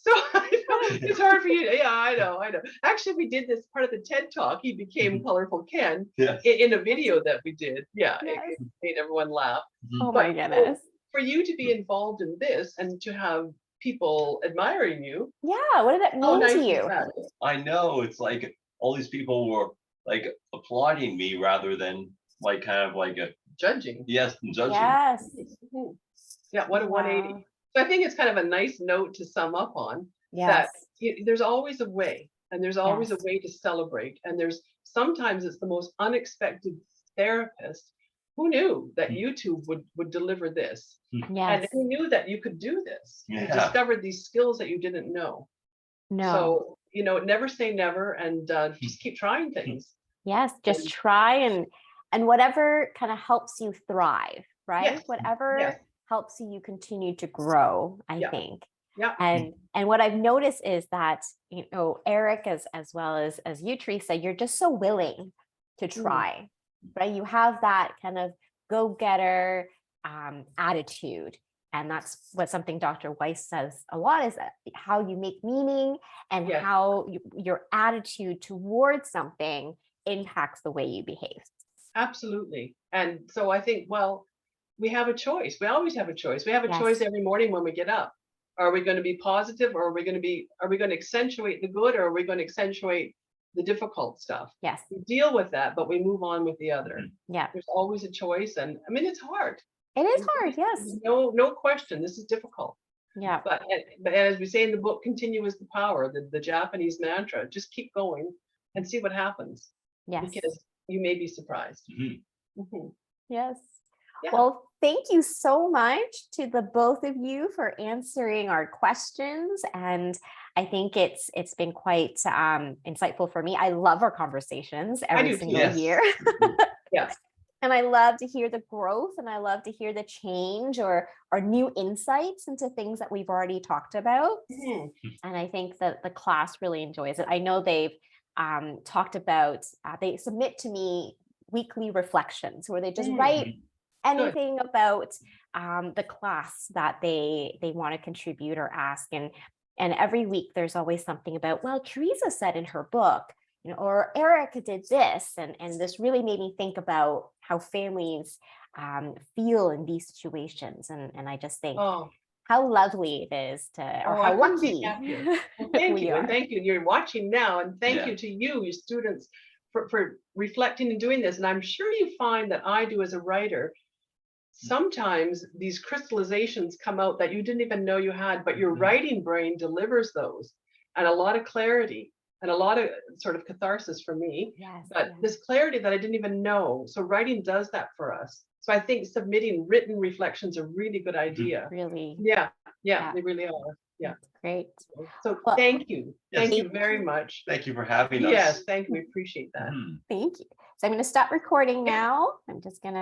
So I know it's hard for you. Yeah, I know. Actually, we did this part of the TED Talk. He became Colorful Ken Yes. in a video that we did. Yeah, Yes. it made everyone laugh. Oh But my goodness. for you to be involved in this and to have people admiring you, Yeah. What did it how mean nice to is you? that? I know, it's like all these people were like applauding me rather than like kind of like Judging. yes, and judging. Yes. Mhm. Yeah, what a 180. Wow. So I think it's kind of a nice note to sum up on. Yes. There's always a way, and there's always Yes. a way to celebrate, and sometimes it's the most unexpected therapist. Who knew that YouTube would deliver this? And Yes. who knew that you could do this? You Yeah. discovered these skills that you didn't know. No. So never say never, and just keep trying things. Yes, just try and whatever kind of helps you thrive, right? Yes. Whatever Yes. helps you continue to grow, I Yeah. think. Yeah. And what I've noticed is that, Erik, as well as you, Teresa, you're just so willing to try, right? You have that kind of go-getter attitude. And that's what something Dr. Weiss says a lot, is that how you make meaning and Yes. how your attitude towards something impacts the way you behave. Absolutely. And so I think, well, we have a choice. We always have a choice. We have a Yes. choice every morning when we get up. Are we going to be positive, or are we going to accentuate the good, or are we going to accentuate the difficult stuff? Yes. We deal with that, but we move on with the other. Yeah. There's always a choice. And I mean, it's hard. It is hard. Yes. No question. This is difficult. Yeah. But as we say in the book, continue is the power, the Japanese mantra. Just keep going and see what happens. Yes. Because you may be surprised. Yes. Yeah. Well, thank you so much to the both of you for answering our questions. And I think it's been quite insightful for me. I love our conversations every single year. Yes. And I love to hear the growth, and I love to hear the change or new insights into things that we've already talked about. And I think that the class really enjoys it. I know they've talked about, they submit to me weekly reflections where they just write anything about the class that they want to contribute or ask. And every week there's always something about, well, Teresa said in her book, or Erik did this, and this really made me think about how families feel in these situations. And I just think how lovely it is to, or how lucky well, thank we you. are. And thank you. You're watching now, and thank you to you, your students, for reflecting and doing this. And I'm sure you find that I do as a writer, sometimes these crystallizations come out that you didn't even know you had, but your writing brain delivers those, and a lot of clarity and a lot of sort of catharsis for me. Yes, but this clarity that I didn't even know. So writing does that for us. So I think submitting written reflections are a really good idea. Really. Yeah, they really are. Yeah. Great. So Well, thank you. Yes. Thank you very much. Thank you for having us. Yes, thank you. We appreciate that. Thank you. So I'm going to stop recording now. I'm just going to